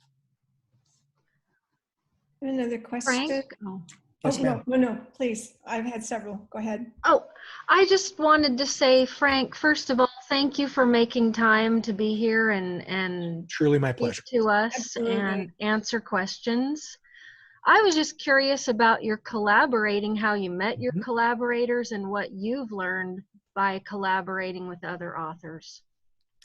Another question? Frank? Oh. Yes, ma'am. No, please. I've had several. Go ahead. Oh, I just wanted to say, Frank, first of all, thank you for making time to be here and Truly my speak pleasure. to us Absolutely. and answer questions. I was just curious about your collaborating, how you met your collaborators and what you've learned by collaborating with other authors.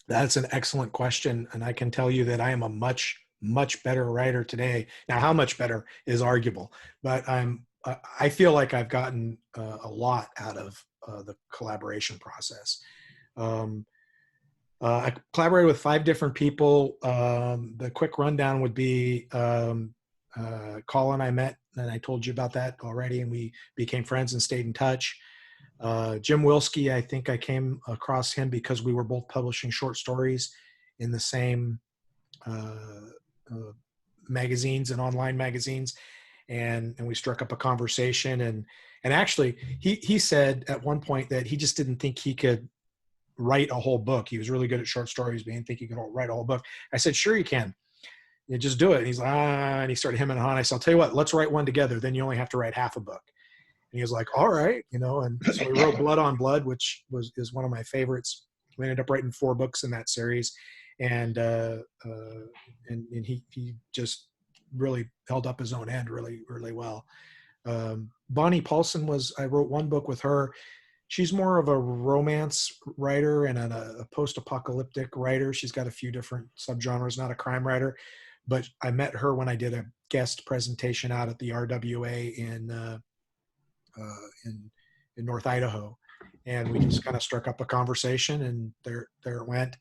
That's an excellent question. And I can tell you that I am a much, much better writer today. Now, how much better is arguable, but I feel like I've gotten a lot out of the collaboration process. I collaborated with 5 different people. The quick rundown would be Colin I met and I told you about that already, and we became friends and stayed in touch. Jim Wilski, I think I came across him because we were both publishing short stories in the same magazines and online magazines, and we struck up a conversation. And actually, he said at one point that he just didn't think he could write a whole book. He was really good at short stories, but he didn't think he could write a whole book. I said, sure you can. You just do it. And he's like, and he started hemming and hawing. I said, I'll tell you what, let's write one together. Then you only have to write half a book. And he was like, all right, and so we wrote Blood on Blood, which is one of my favorites. We ended up writing 4 books in that series. And he just really held up his own end really, really well. Bonnie Paulson I wrote 1 book with her. She's more of a romance writer and a post-apocalyptic writer. She's got a few different subgenres, not a crime writer, but I met her when I did a guest presentation out at the RWA in North Idaho. And we just kind of struck up a conversation, and there it went.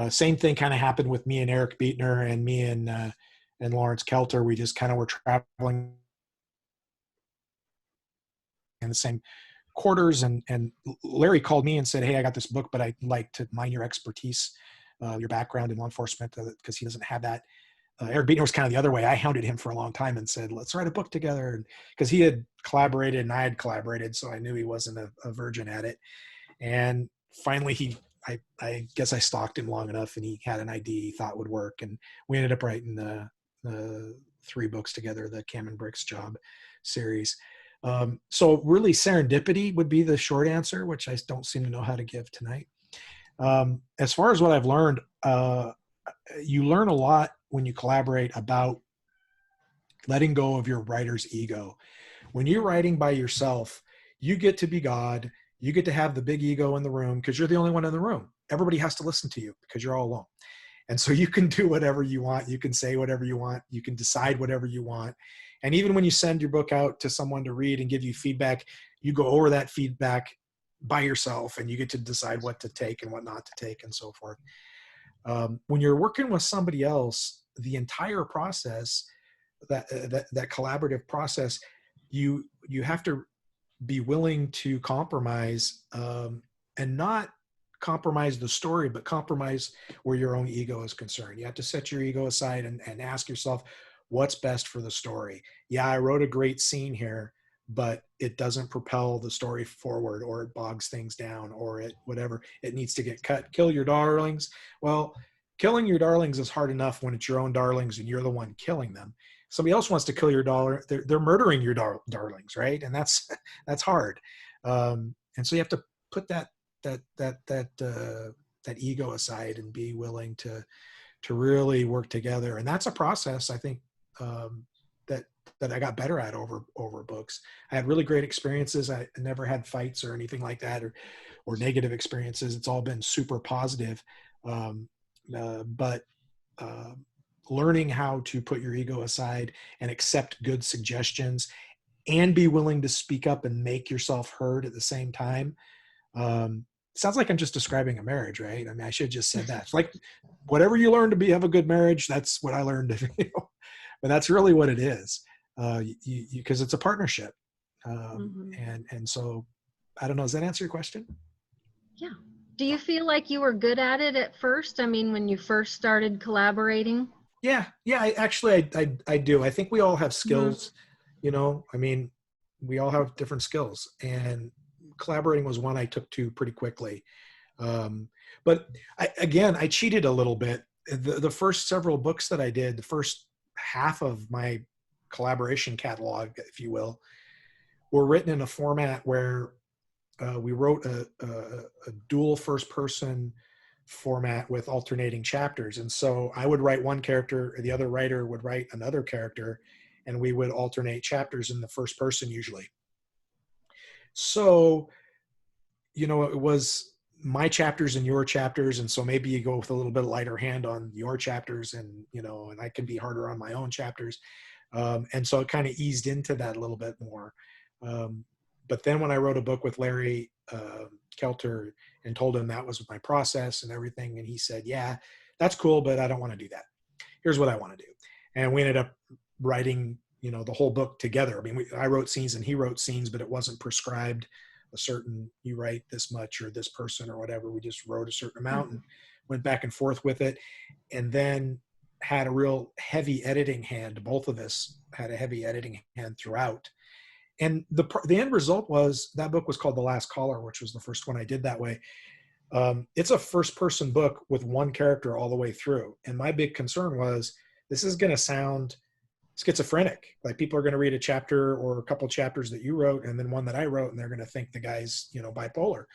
Same thing kind of happened with me and Eric Beatner and me and Lawrence Kelter. We just kind of were traveling in the same quarters, and Larry called me and said, hey, I got this book, but I'd like to mine your expertise, your background in law enforcement, because he doesn't have that. Eric Beatner was kind of the other way. I hounded him for a long time and said, let's write a book together, because he had collaborated and I had collaborated, so I knew he wasn't a virgin at it. And finally I guess I stalked him long enough, and he had an idea he thought would work, and we ended up writing the 3 books together, the Cam and Bricks Job series. So really serendipity would be the short answer, which I don't seem to know how to give tonight. As far as what I've learned, you learn a lot when you collaborate about letting go of your writer's ego. When you're writing by yourself, you get to be God. You get to have the big ego in the room because you're the only one in the room. Everybody has to listen to you because you're all alone. And so you can do whatever you want. You can say whatever you want. You can decide whatever you want. And even when you send your book out to someone to read and give you feedback, you go over that feedback by yourself, and you get to decide what to take and what not to take and so forth. When you're working with somebody else, the entire process, that collaborative process, you have to be willing to compromise, and not compromise the story, but compromise where your own ego is concerned. You have to set your ego aside and ask yourself, what's best for the story? Yeah, I wrote a great scene here, but it doesn't propel the story forward, or it bogs things down, or it whatever, it needs to get cut. Kill your darlings. Well, killing your darlings is hard enough when it's your own darlings and you're the one killing them. Somebody else wants to kill your they're murdering your darlings, right? And that's hard. And so you have to put that ego aside and be willing to really work together. And that's a process, I think, that I got better at over books. I had really great experiences. I never had fights or anything like that, or negative experiences. It's all been super positive. But learning how to put your ego aside and accept good suggestions and be willing to speak up and make yourself heard at the same time. Sounds like I'm just describing a marriage, right? I mean, I should have just said that. It's like whatever you learn to have a good marriage, that's what I learned to do. But that's really what it is, because it's a partnership. And so, I don't know, does that answer your question? Yeah. Do you feel like you were good at it at first? I mean, when you first started collaborating? Yeah. I do. I think we all have skills, I mean, we all have different skills, and collaborating was one I took to pretty quickly. But I cheated a little bit. The first several books that I did, the first half of my collaboration catalog, if you will, were written in a format where we wrote a dual first person format with alternating chapters. And so I would write one character, the other writer would write another character, and we would alternate chapters in the first person usually. So, it was my chapters and your chapters. And so maybe you go with a little bit lighter hand on your chapters, and, and I can be harder on my own chapters. And so it kind of eased into that a little bit more. But then when I wrote a book with Larry Kelter and told him that was my process and everything, and he said, yeah, that's cool, but I don't want to do that. Here's what I want to do. And we ended up writing, you know, the whole book together. I mean, I wrote scenes and he wrote scenes, but it wasn't prescribed a certain, you write this much or this person or whatever. We just wrote a certain amount and went back and forth with it. And then had a real heavy editing hand. Both of us had a heavy editing hand throughout. And the end result was that book was called The Last Caller, which was the first one I did that way. It's a first person book with one character all the way through. And my big concern was this is going to sound schizophrenic. Like people are going to read a chapter or a couple chapters that you wrote and then one that I wrote, and they're going to think the guy's, you know, bipolar.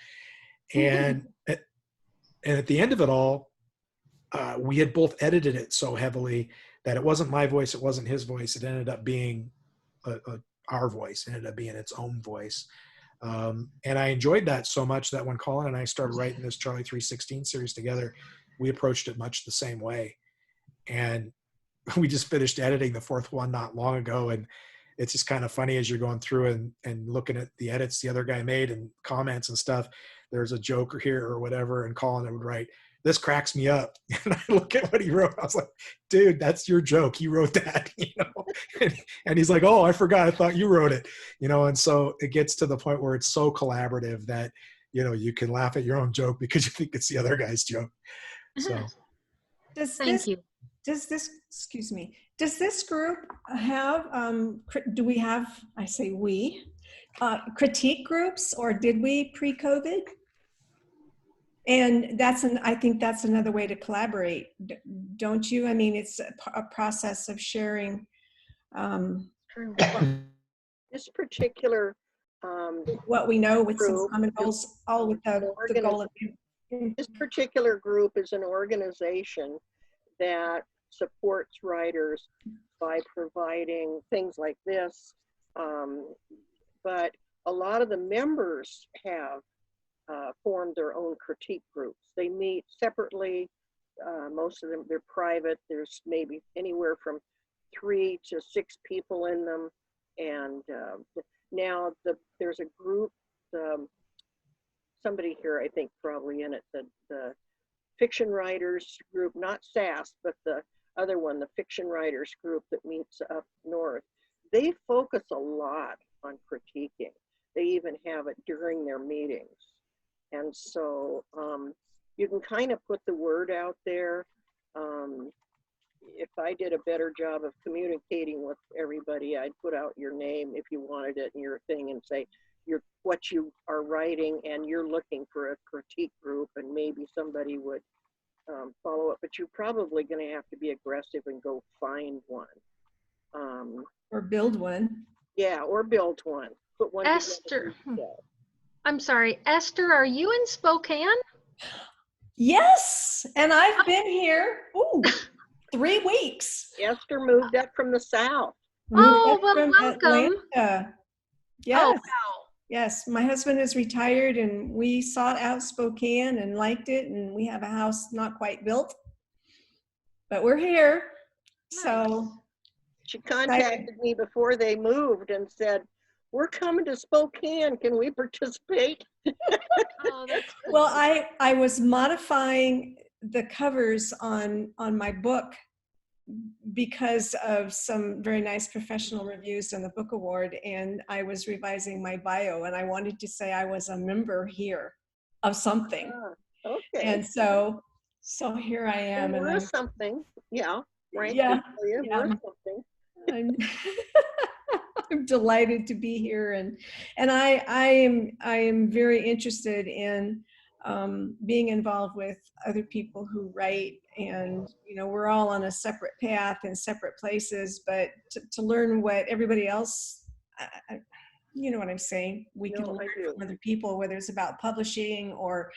And at the end of it all, we had both edited it so heavily that it wasn't my voice, it wasn't his voice. It ended up being our voice. It ended up being its own voice. And I enjoyed that so much that when Colin and I started writing this Charlie 316 series together, we approached it much the same way. And we just finished editing the fourth one not long ago. And it's just kind of funny as you're going through and looking at the edits the other guy made and comments and stuff. There's a joke here or whatever. And Colin would write, "This cracks me up." And I look at what he wrote. I was like, dude, that's your joke. He wrote that, you know? And he's like, "Oh, I forgot. I thought you wrote it," you know? And so it gets to the point where it's so collaborative that, you know, you can laugh at your own joke because you think it's the other guy's joke. So Thank you. Does this group have, do we have, I say we, critique groups, or did we pre-COVID? And I think that's another way to collaborate, don't you? I mean, it's a process of sharing. This particular What we know with group some common goals, all with the goal of. This particular group is an organization that supports writers by providing things like this. But a lot of the members have formed their own critique groups. They meet separately. Most of them, they're private. There's maybe anywhere from 3 to 6 people in them. And now there's a group, somebody here I think probably in it, the fiction writers group, not SAS, but the other one, the fiction writers group that meets up north. They focus a lot on critiquing. They even have it during their meetings. And so you can kind of put the word out there. If I did a better job of communicating with everybody, I'd put out your name if you wanted it and your thing and say what you are writing and you're looking for a critique group, and maybe somebody would follow up, but you're probably going to have to be aggressive and go find one. Or build one. Yeah, or build one. Put one Esther, together. I'm sorry, Esther, are you in Spokane? Yes, and I've been here 3 weeks. Esther moved up from the south. Oh, well, From welcome. Atlanta. Yes. Oh, wow. Yes, my husband is retired and we sought out Spokane and liked it, and we have a house not quite built, but we're here. So She contacted me before they moved and said, "We're coming to Spokane. Can we participate?" Oh, that's cool. well, I was modifying the covers on my book because of some very nice professional reviews on the book award, and I was revising my bio, and I wanted to say I was a member here of something. Okay. And so here I am. Well, and we're something. Yeah. Frank, Yeah, we're yeah. something. I'm I'm delighted to be here, and I am very interested in being involved with other people who write, and you know, we're all on a separate path in separate places, but to learn what everybody else, you know what I'm saying, we can learn from other people, whether it's about publishing or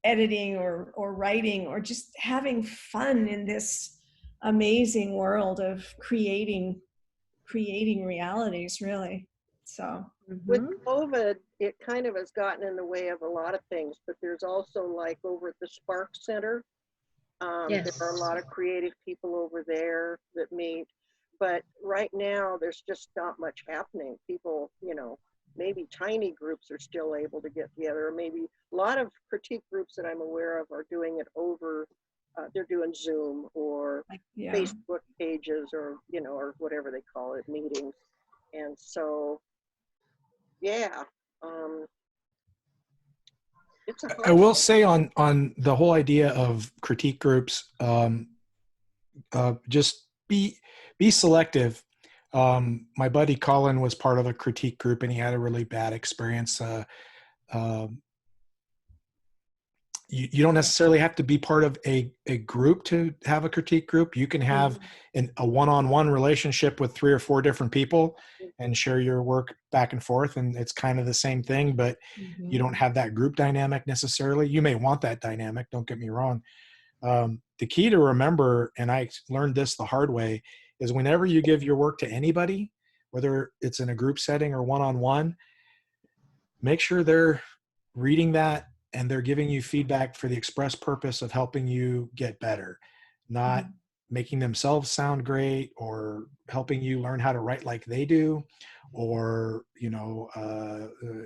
editing or writing or just having fun in this amazing world of creating realities, really. So With COVID, it kind of has gotten in the way of a lot of things, but there's also, like, over at the Spark Center, Yes. there are a lot of creative people over there that meet. But right now, there's just not much happening. People, you know, maybe tiny groups are still able to get together, or maybe a lot of critique groups that I'm aware of are doing it over they're doing Zoom or Yeah. Facebook pages or, you know, or whatever they call it, meetings. And so, yeah, it's a I hard will say on the whole idea of critique groups, just be selective. My buddy Colin was part of a critique group and he had a really bad experience. Um, you don't necessarily have to be part of a group to have a critique group. You can have a one-on-one relationship with 3 or 4 different people and share your work back and forth. And it's kind of the same thing, but you don't have that group dynamic necessarily. You may want that dynamic, don't get me wrong. The key to remember, and I learned this the hard way, is whenever you give your work to anybody, whether it's in a group setting or one-on-one, make sure they're reading that and they're giving you feedback for the express purpose of helping you get better, not making themselves sound great or helping you learn how to write like they do, or, you know,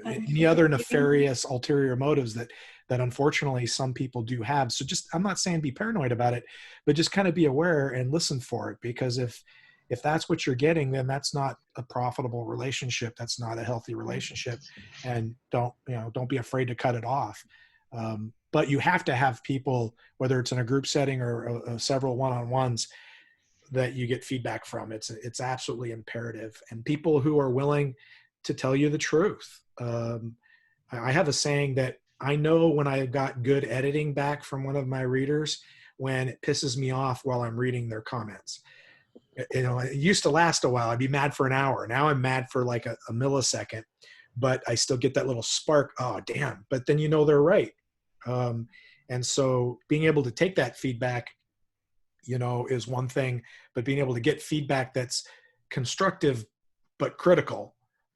any other nefarious ulterior motives that unfortunately some people do have. So just, I'm not saying be paranoid about it, but just kind of be aware and listen for it, because if that's what you're getting, then that's not a profitable relationship. That's not a healthy relationship. And don't be afraid to cut it off. But you have to have people, whether it's in a group setting or several one-on-ones, that you get feedback from. It's absolutely imperative. And people who are willing to tell you the truth. I have a saying that I know when I got good editing back from one of my readers, when it pisses me off while I'm reading their comments. You know, it used to last a while. I'd be mad for an hour. Now I'm mad for like a millisecond, but I still get that little spark. Oh, damn. But then, you know, they're right. And so being able to take that feedback, you know, is one thing, but being able to get feedback that's constructive, but critical,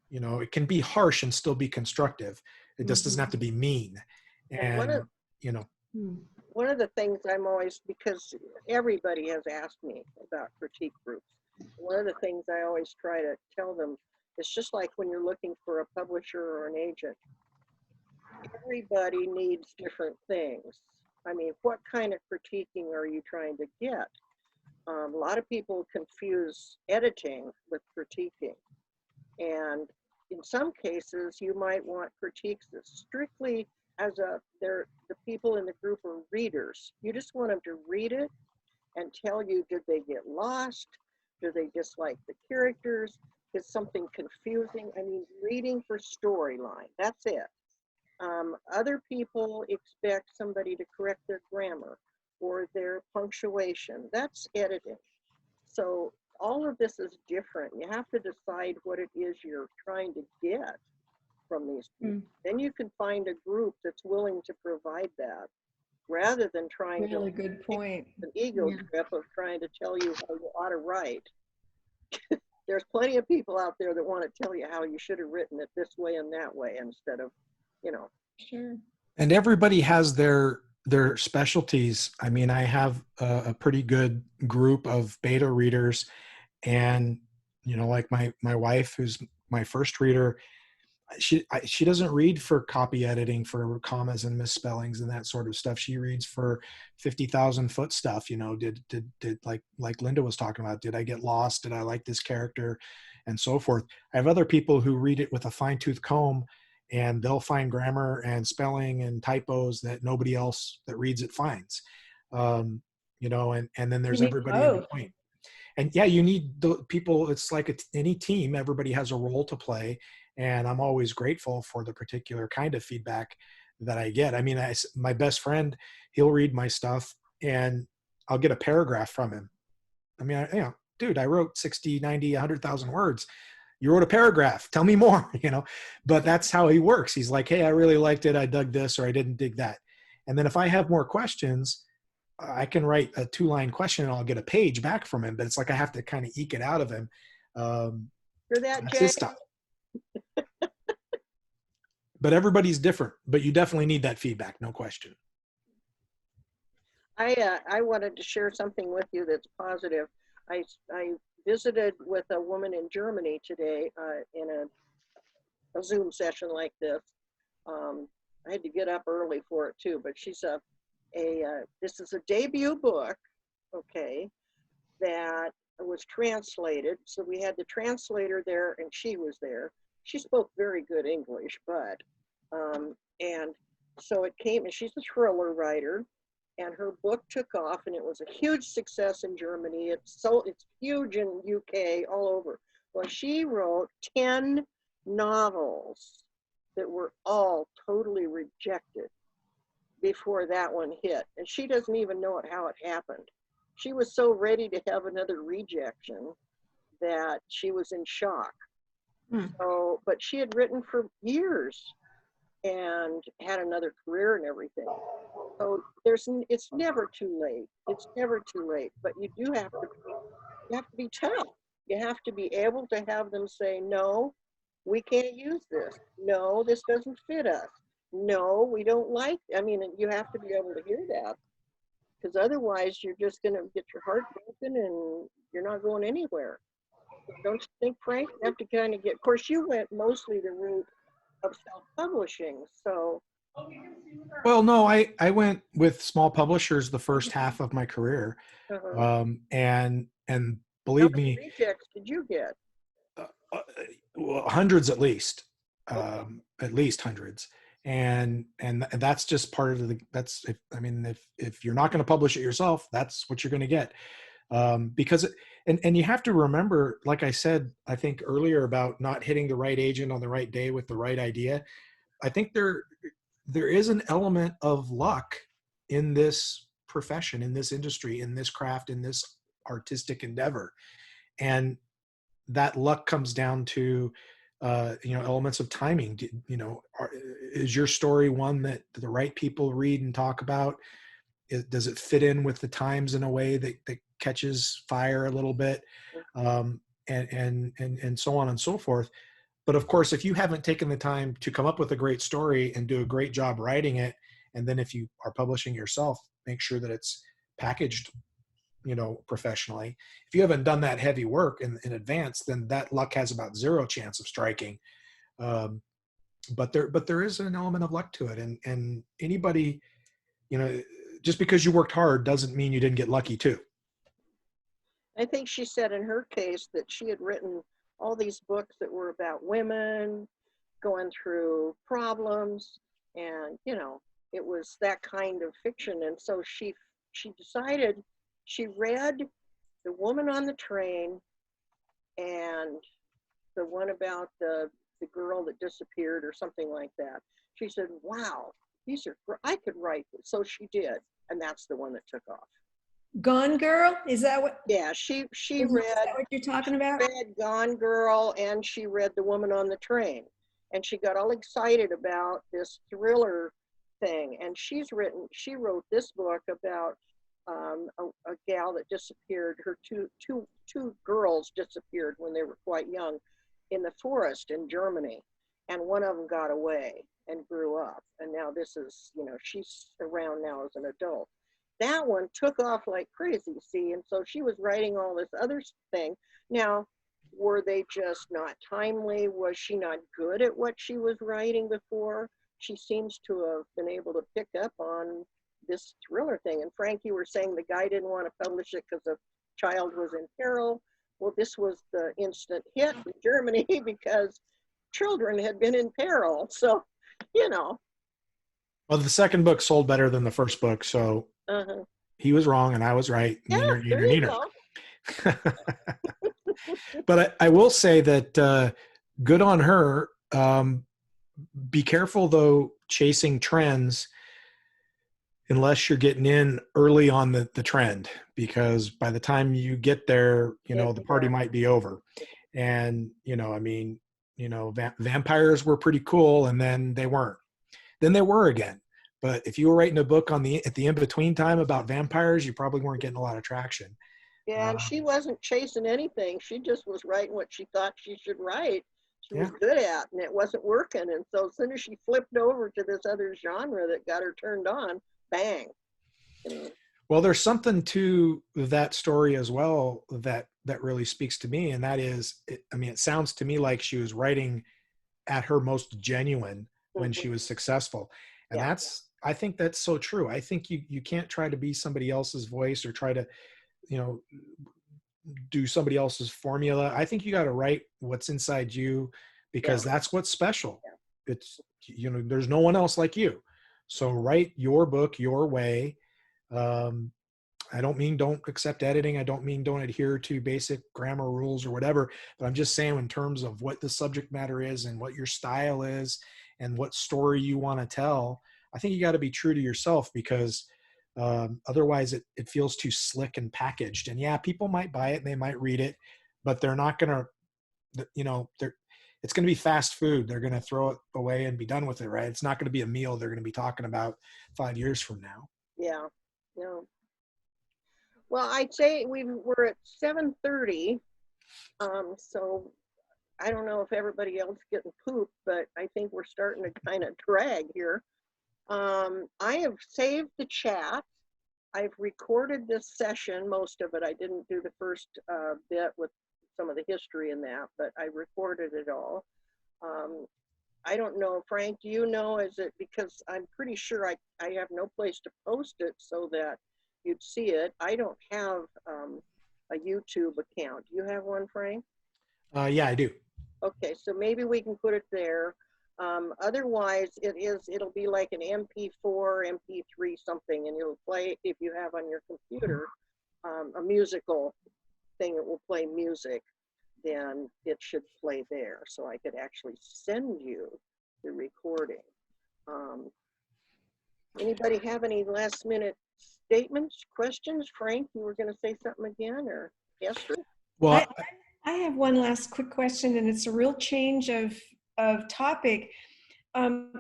you know, it can be harsh and still be constructive. It just doesn't have to be mean. And, you know, one of the things I'm always, because everybody has asked me about critique groups, one of the things I always try to tell them is just like when you're looking for a publisher or an agent, everybody needs different things. I mean, what kind of critiquing are you trying to get? A lot of people confuse editing with critiquing. And in some cases, you might want critiques that strictly the people in the group are readers. You just want them to read it and tell you, did they get lost? Do they dislike the characters? Is something confusing? I mean, reading for storyline, that's it. Other people expect somebody to correct their grammar or their punctuation. That's editing. So all of this is different. You have to decide what it is you're trying to get from these people. Then you can find a group that's willing to provide that, rather than trying to good point. an ego trip of trying to tell you how you ought to write. There's plenty of people out there that want to tell you how you should have written it this way and that way instead of, you know. Sure. And everybody has their specialties. I mean, I have a pretty good group of beta readers, and, you know, like my wife, who's my first reader, she doesn't read for copy editing, for commas and misspellings and that sort of stuff. She reads for 50,000 foot stuff. You know, did like Linda was talking about, did I get lost? Did I like this character? And so forth. I have other people who read it with a fine tooth comb, and they'll find grammar and spelling and typos that nobody else that reads it finds. You know, and then there's everybody in between. And yeah, you need the people. It's like any team, everybody has a role to play. And I'm always grateful for the particular kind of feedback that I get. I mean, my best friend, he'll read my stuff and I'll get a paragraph from him. I mean, you know, dude, I wrote 60, 90, 100,000 words. You wrote a paragraph. Tell me more, you know, but that's how he works. He's like, hey, I really liked it. I dug this, or I didn't dig that. And then if I have more questions, I can write a 2-line question and I'll get a page back from him, but it's like I have to kind of eke it out of him. For that, That's Jay. his stuff. But everybody's different, but you definitely need that feedback, no question. I wanted to share something with you that's positive. I visited with a woman in Germany today in a Zoom session like this. I had to get up early for it too, but she's a this is a debut book, okay, that was translated. So we had the translator there, and she was there. She spoke very good English, but, and so it came, and she's a thriller writer, and her book took off, and it was a huge success in Germany. It's huge in UK, all over. Well, she wrote 10 novels that were all totally rejected before that one hit. And she doesn't even know how it happened. She was so ready to have another rejection that she was in shock. So, but she had written for years and had another career and everything. So it's never too late. It's never too late, but you have to be tough. You have to be able to have them say, no, we can't use this. No, this doesn't fit us. No, we don't like, I mean, you have to be able to hear that, because otherwise you're just going to get your heart broken and you're not going anywhere. Don't you think, Frank? You have to kind of of course, you went mostly the route of self-publishing, so. Well, no, I went with small publishers the first half of my career. And believe me, how many rejects did you get? Well, hundreds at least, at least hundreds. And that's just part of if you're not going to publish it yourself, that's what you're going to get. Because and you have to remember, like I said, I think earlier, about not hitting the right agent on the right day with the right idea. I think there is an element of luck in this profession, in this industry, in this craft, in this artistic endeavor. And that luck comes down to, elements of timing. Is your story one that the right people read and talk about? Does it fit in with the times in a way that catches fire a little bit, and so on and so forth? But of course, if you haven't taken the time to come up with a great story and do a great job writing it, and then if you are publishing yourself, make sure that it's packaged, professionally. If you haven't done that heavy work in advance, then that luck has about zero chance of striking. But there is an element of luck to it, and anybody, just because you worked hard doesn't mean you didn't get lucky too. I think she said in her case that she had written all these books that were about women going through problems, and it was that kind of fiction. And so she decided, she read The Woman on the Train and the one about the girl that disappeared or something like that. She said, wow, I could write this. So she did, and that's the one that took off. Gone Girl? Is that what? Yeah, she Is read. that what you're talking about? Read Gone Girl, and she read The Woman on the Train, and she got all excited about this thriller thing. And she wrote this book about a gal that disappeared. Her two girls disappeared when they were quite young in the forest in Germany, and one of them got away and grew up, and now this is, she's around now as an adult. That one took off like crazy, see, and so she was writing all this other thing. Now, were they just not timely? Was she not good at what she was writing before? She seems to have been able to pick up on this thriller thing. And Frank, you were saying the guy didn't want to publish it because a child was in peril. Well, this was the instant hit in Germany because children had been in peril. So, Well, the second book sold better than the first book, so he was wrong and I was right. Yeah, there you go. But I will say that good on her. Be careful, though, chasing trends unless you're getting in early on the trend, because by the time you get there, the party might be over. And, vampires were pretty cool, and then they weren't. Then they were again. But if you were writing a book at the in-between time about vampires, you probably weren't getting a lot of traction. Yeah, and she wasn't chasing anything. She just was writing what she thought she should write. She was good at, and it wasn't working. And so as soon as she flipped over to this other genre that got her turned on, bang. Well, there's something to that story as well that really speaks to me, and that is, it sounds to me like she was writing at her most genuine when she was successful. And I think that's so true. I think you can't try to be somebody else's voice or try to, you know, do somebody else's formula. I think you got to write what's inside you, because that's what's special. It's, you know, there's no one else like you. So write your book your way. I don't mean don't accept editing. I don't mean don't adhere to basic grammar rules or whatever, but I'm just saying in terms of what the subject matter is and what your style is and what story you want to tell, I think you got to be true to yourself, because otherwise it feels too slick and packaged. And yeah, people might buy it and they might read it, but they're not going to, you know, it's going to be fast food. They're going to throw it away and be done with it, right? It's not going to be a meal they're going to be talking about 5 years from now. Yeah. Yeah. Well, I'd say we're at 7:30. So I don't know if everybody else getting pooped, but I think we're starting to kind of drag here. I have saved the chat. I've recorded this session, most of it. I didn't do the first bit with some of the history in that, but I recorded it all. I don't know, Frank, do you know, is it because I'm pretty sure I have no place to post it so that you'd see it. I don't have a YouTube account. Do you have one, Frank? Yeah, I do. Okay, so maybe we can put it there. Otherwise, it'll be like an MP4, MP3 something, and it'll play, if you have on your computer a musical thing that will play music, then it should play there. So I could actually send you the recording. Anybody have any last minute statements, questions? Frank, you were going to say something again, or Esther? Well, I have one last quick question, and it's a real change of topic.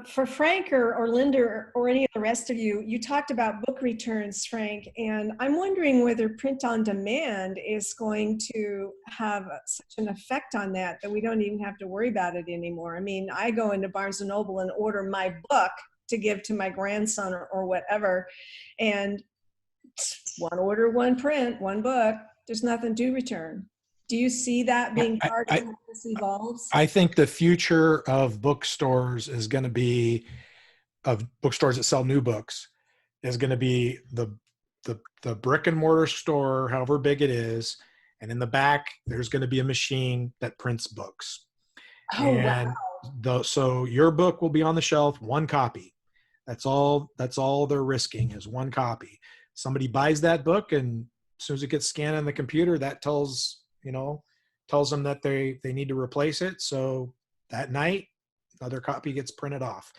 For Frank or Linda or any of the rest of you, you talked about book returns, Frank, and I'm wondering whether print on demand is going to have such an effect on that we don't even have to worry about it anymore. I mean, I go into Barnes & Noble and order my book to give to my grandson or whatever, and one order, one print, one book, there's nothing to return. Do you see that being part of how this evolves? I think the future of bookstores is going to be, of bookstores that sell new books, is going to be the brick and mortar store, however big it is, and in the back there's going to be a machine that prints books. Oh, And wow. so your book will be on the shelf, one copy. That's all they're risking, is one copy. Somebody buys that book, and as soon as it gets scanned on the computer, that tells them that they need to replace it. So that night, another copy gets printed off.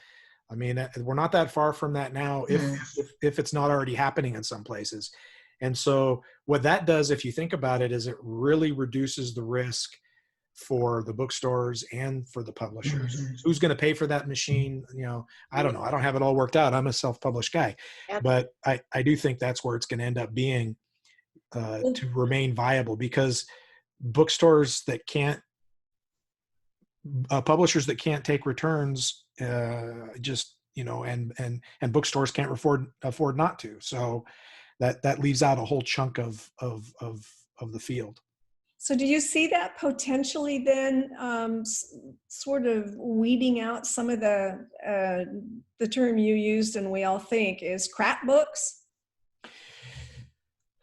I mean, we're not that far from that now, if it's not already happening in some places. And so what that does, if you think about it, is it really reduces the risk for the bookstores and for the publishers. Who's going to pay for that machine? I don't know. I don't have it all worked out. I'm a self-published guy, but I do think that's where it's going to end up being to remain viable, because bookstores that can't, publishers that can't take returns, just, and bookstores can't afford not to. So that leaves out a whole chunk of the field. So do you see that potentially then sort of weeding out some of the term you used and we all think is crap books?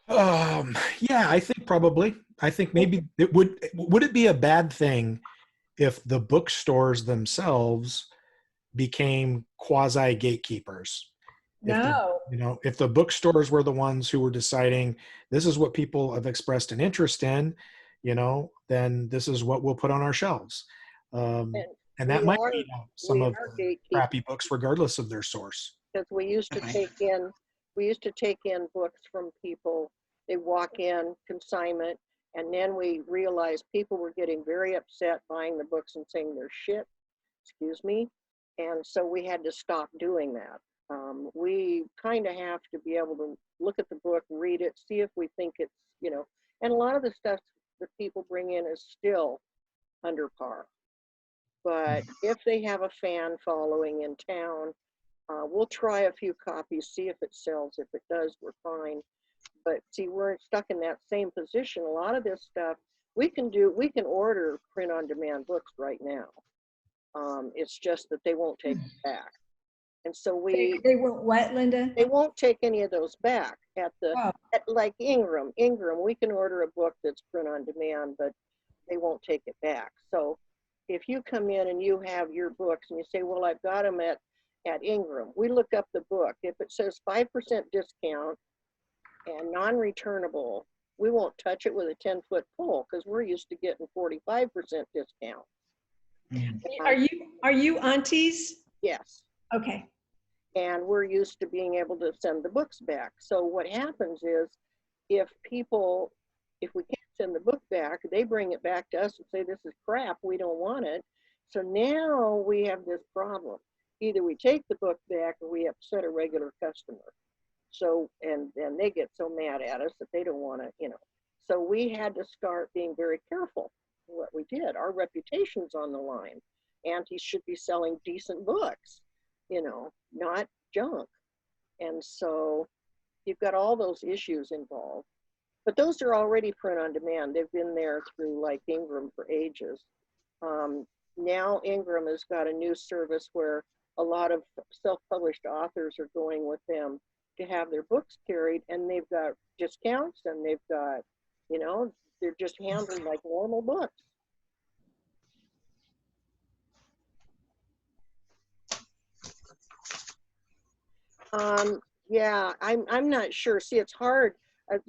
Yeah, I think probably. I think maybe would it be a bad thing if the bookstores themselves became quasi gatekeepers? No. If the bookstores were the ones who were deciding this is what people have expressed an interest in, then this is what we'll put on our shelves. And that might be some of the crappy books, regardless of their source. Because we used to take in books from people. They walk in, consignment, and then we realized people were getting very upset buying the books and saying they're shit, excuse me. And so we had to stop doing that. We kind of have to be able to look at the book, read it, see if we think it's, and a lot of the stuff that people bring in is still under par. But if they have a fan following in town, we'll try a few copies, see if it sells. If it does, we're fine. But see, we're stuck in that same position. A lot of this stuff we can order print on demand books right now. It's just that they won't take it back. And so They won't what, Linda? they won't take any of those back at Oh. like Ingram, we can order a book that's print on demand, but they won't take it back. So if you come in and you have your books and you say, well, I've got them at Ingram, we look up the book. If it says 5% discount and non-returnable, we won't touch it with a 10-foot pole because we're used to getting 45% discount. Are you aunties? Yes. Okay. And we're used to being able to send the books back. So what happens is if we can't send the book back, they bring it back to us and say, this is crap, we don't want it. So now we have this problem. Either we take the book back or we upset a regular customer. So, and they get so mad at us that they don't want to, So we had to start being very careful what we did. Our reputation's on the line. Aunties should be selling decent books, not junk. And so you've got all those issues involved. But those are already print on demand. They've been there through like Ingram for ages. Now Ingram has got a new service where a lot of self-published authors are going with them to have their books carried, and they've got discounts, and they've got, they're just handled like normal books. Yeah, I'm not sure. See, it's hard.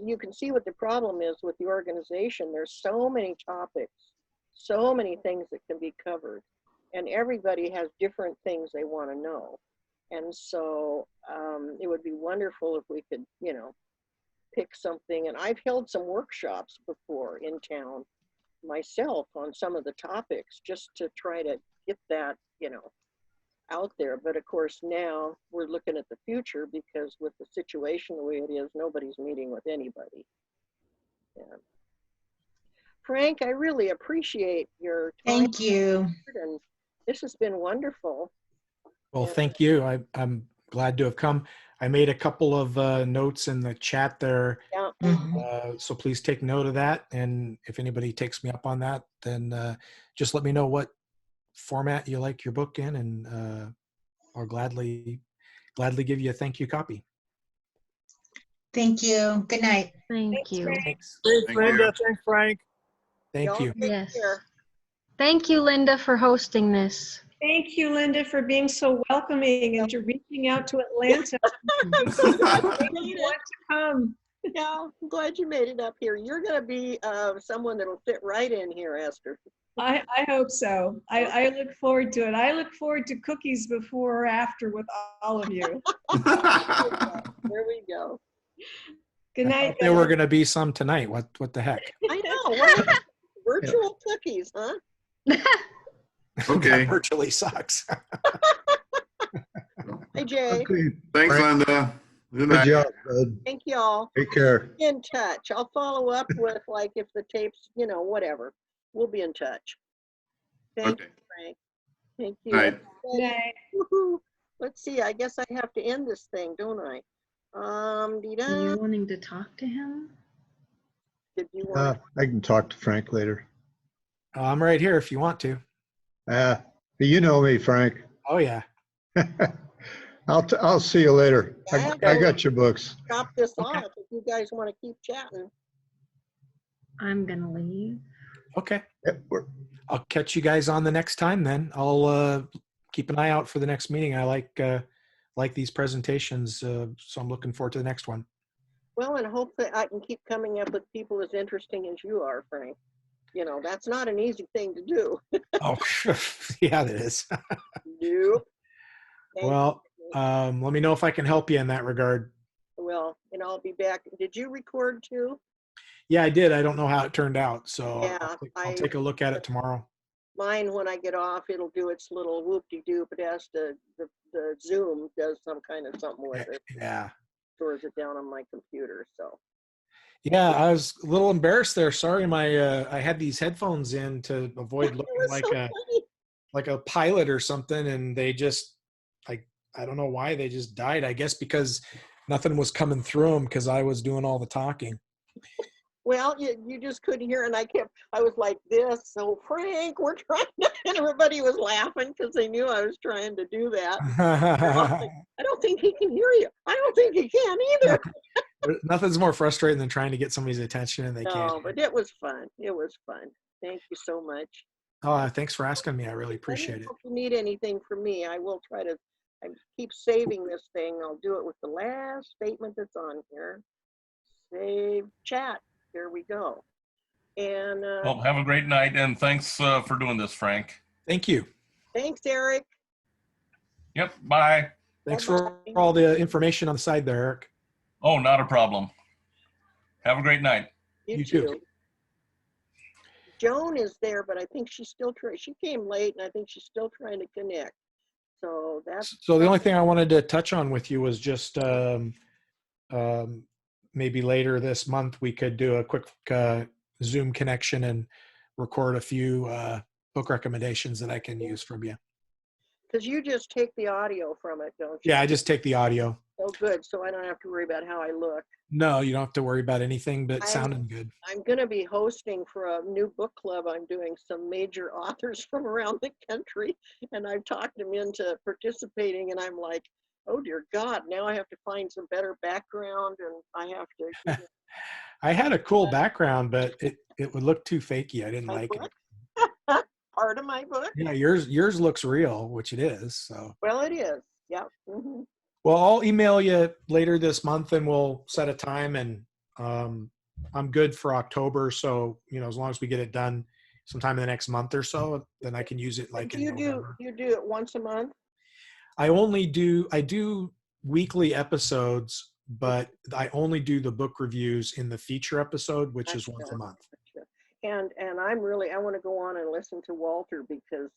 You can see what the problem is with the organization. There's so many topics, so many things that can be covered, and everybody has different things they want to know. And so it would be wonderful if we could, pick something. And I've held some workshops before in town myself on some of the topics just to try to get that, out there. But of course, now we're looking at the future because with the situation the way it is, nobody's meeting with anybody. Yeah. Frank, I really appreciate your time. Thank you. And this has been wonderful. Well, thank you. I'm glad to have come. I made a couple of notes in the chat there. Yeah. So please take note of that. And if anybody takes me up on that, then just let me know what format you like your book in, and I'll gladly give you a thank you copy. Thank you. Good night. Thank you. Thanks. Thanks, Linda. Thanks, Frank. Thank you. Yes. Thank you, Linda, for hosting this. Thank you, Linda, for being so welcoming and to reaching out to Atlanta. Want to come. Yeah, I'm glad you made it up here. You're going to be someone that'll fit right in here, Esther. I hope so. I look forward to it. I look forward to cookies before or after with all of you. There we go. Good night. There were going to be some tonight. What the heck? I know. What? Virtual cookies, huh? Okay. That virtually sucks. Hey, Jay. Okay. Thanks, Linda. Good night. Good job, bud. Thank you all. Take care. Be in touch. I'll follow up with like if the tapes, whatever. We'll be in touch. Thank Okay. you, Frank. Thank you. Night. Good night. Woohoo. Let's see. I guess I have to end this thing, don't I? Are you wanting to talk to him? Did you want? I can talk to Frank later. I'm right here if you want to. You know me, Frank. Oh yeah. I'll see you later. Yeah. I got your books. Stop this Okay. off if you guys want to keep chatting. I'm gonna leave. Okay. Yep, I'll catch you guys on the next time then. I'll keep an eye out for the next meeting. I like these presentations, so I'm looking forward to the next one. Well, and hope that I can keep coming up with people as interesting as you are, Frank. That's not an easy thing to do. Oh, yeah, it is. Nope. Well, let me know if I can help you in that regard. Well, and I'll be back. Did you record too? Yeah, I did. I don't know how it turned out, so Yeah, I'll take a look at it tomorrow. Mine, when I get off, it'll do its little whoop-de-doop. It has to, the Zoom does some kind of something with it. Yeah. Stores it down on my computer, so. Yeah, I was a little embarrassed there. Sorry, I had these headphones in to avoid looking was like so like a pilot or something, and they just I don't know why they just died. I guess because nothing was coming through them because I was doing all the talking. Well, you just couldn't hear, and I was like this. So Frank, we're trying to, and everybody was laughing because they knew I was trying to do that. I don't think he can hear you. I don't think he can either. Nothing's more frustrating than trying to get somebody's attention and they can't. No, but it was fun. It was fun. Thank you so much. Oh, thanks for asking me. I really appreciate it. If you need anything from me, I will try to. I keep saving this thing. I'll do it with the last statement that's on here. Save chat. There we go. And Well, have a great night, and thanks for doing this, Frank. Thank you. thanks, Eric. Yep, bye. Thanks for all the information on the side there, Eric. Oh, not a problem. Have a great night. You too. Joan is there, but I think she's still trying. She came late, and I think she's still trying to connect. So that's. So the only thing I wanted to touch on with you was just maybe later this month we could do a quick Zoom connection and record a few book recommendations that I can use from you. Because you just take the audio from it, don't you? Yeah, I just take the audio. Oh, good. So I don't have to worry about how I look. No, you don't have to worry about anything but sounding good. I'm going to be hosting for a new book club. I'm doing some major authors from around the country, and I've talked them into participating, and I'm like, oh, dear God, now I have to find some better background, and I have to. I had a cool background, but it would look too fakey. I didn't like it. Part of my book? Yeah, yours looks real, which it is. So. Well, it is. Yeah. Mm-hmm. Well, I'll email you later this month and we'll set a time, and I'm good for October. So, as long as we get it done sometime in the next month or so, then I can use it like in November. You do it once a month? I do weekly episodes, but I only do the book reviews in the feature episode, which is once a month. And I want to go on and listen to Walter because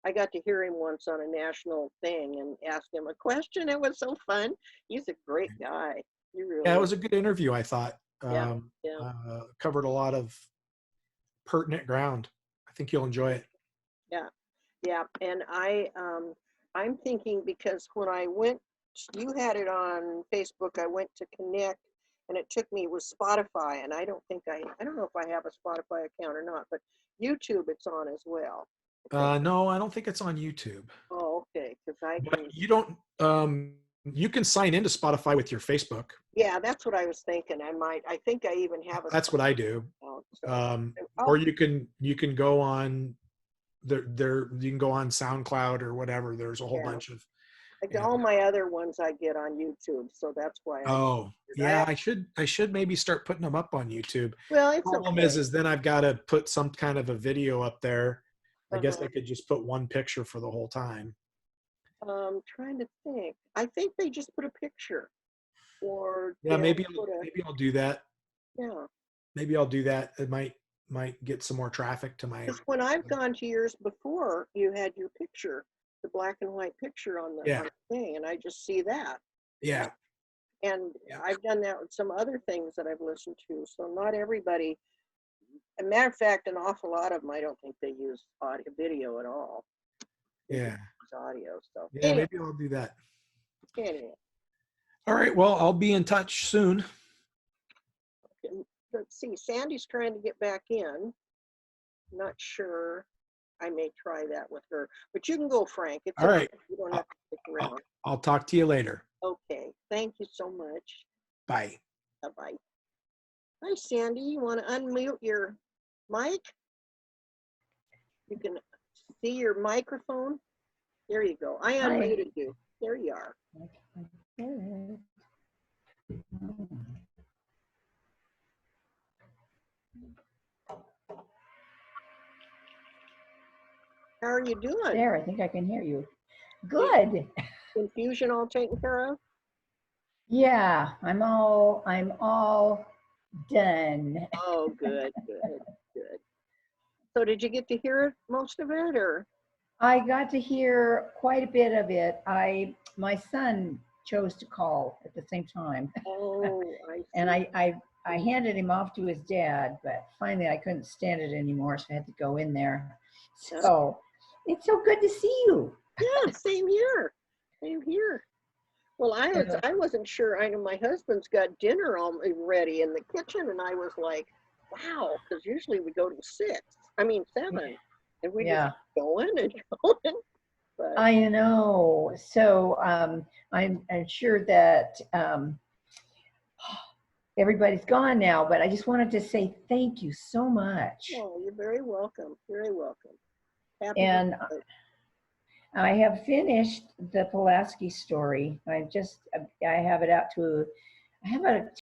I got to hear him once on a national thing and ask him a question. It was so fun. He's a great guy. He really Yeah, it was a good interview, I thought. Covered a lot of pertinent ground. I think you'll enjoy it. Yeah. And I'm thinking, because when I went, you had it on Facebook, I went to connect, and it was Spotify, and I don't know if I have a Spotify account or not, but YouTube it's on as well. No, I don't think it's on YouTube. Oh, okay. But you don't. You can sign into Spotify with your Facebook. Yeah, that's what I was thinking. I think I even have a. That's what I do. Or you can go on. You can go on SoundCloud or whatever. There's a whole bunch of. All my other ones I get on YouTube, so that's why. I should maybe start putting them up on YouTube. Well, the problem is then I've got to put some kind of a video up there. I guess I could just put one picture for the whole time. Trying to think. I think they just put a picture. Or maybe I'll do that. Yeah. Maybe I'll do that. It might get some more traffic to my. Because when I've gone to yours before, you had your picture, the black and white picture on the thing, and I just see that. Yeah. And I've done that with some other things that I've listened to. So not everybody. As a matter of fact, an awful lot of them, I don't think they use video at all. Yeah. Audio. So yeah, maybe I'll do that. Anyway. All right. Well, I'll be in touch soon. Let's see. Sandy's trying to get back in. Not sure. I may try that with her. But you can go, Frank. It's all right. You don't have to stick around. I'll talk to you later. Okay. Thank you so much. Bye. Bye-bye. Hi, Sandy. You want to unmute your mic? You can see your microphone. There you go. I unmuted you. There you are. How are you doing? There, I think I can hear you. Good. Confusion all taken care of? Yeah, I'm all done. Oh, good. So did you get to hear most of it, or? I got to hear quite a bit of it. My son chose to call at the same time. Oh, I see. And I handed him off to his dad, but finally I couldn't stand it anymore, so I had to go in there. So it's so good to see you. Yeah, same here. Same here. Well, I wasn't sure. I know my husband's got dinner all ready in the kitchen, and I was like, wow, because usually we go to 7, and we Yeah. just going and going. But I know. So I'm sure that everybody's gone now, but I just wanted to say thank you so much. oh, you're very welcome. Very welcome. Happy And birthday. I have finished the Pulaski story. I have it out to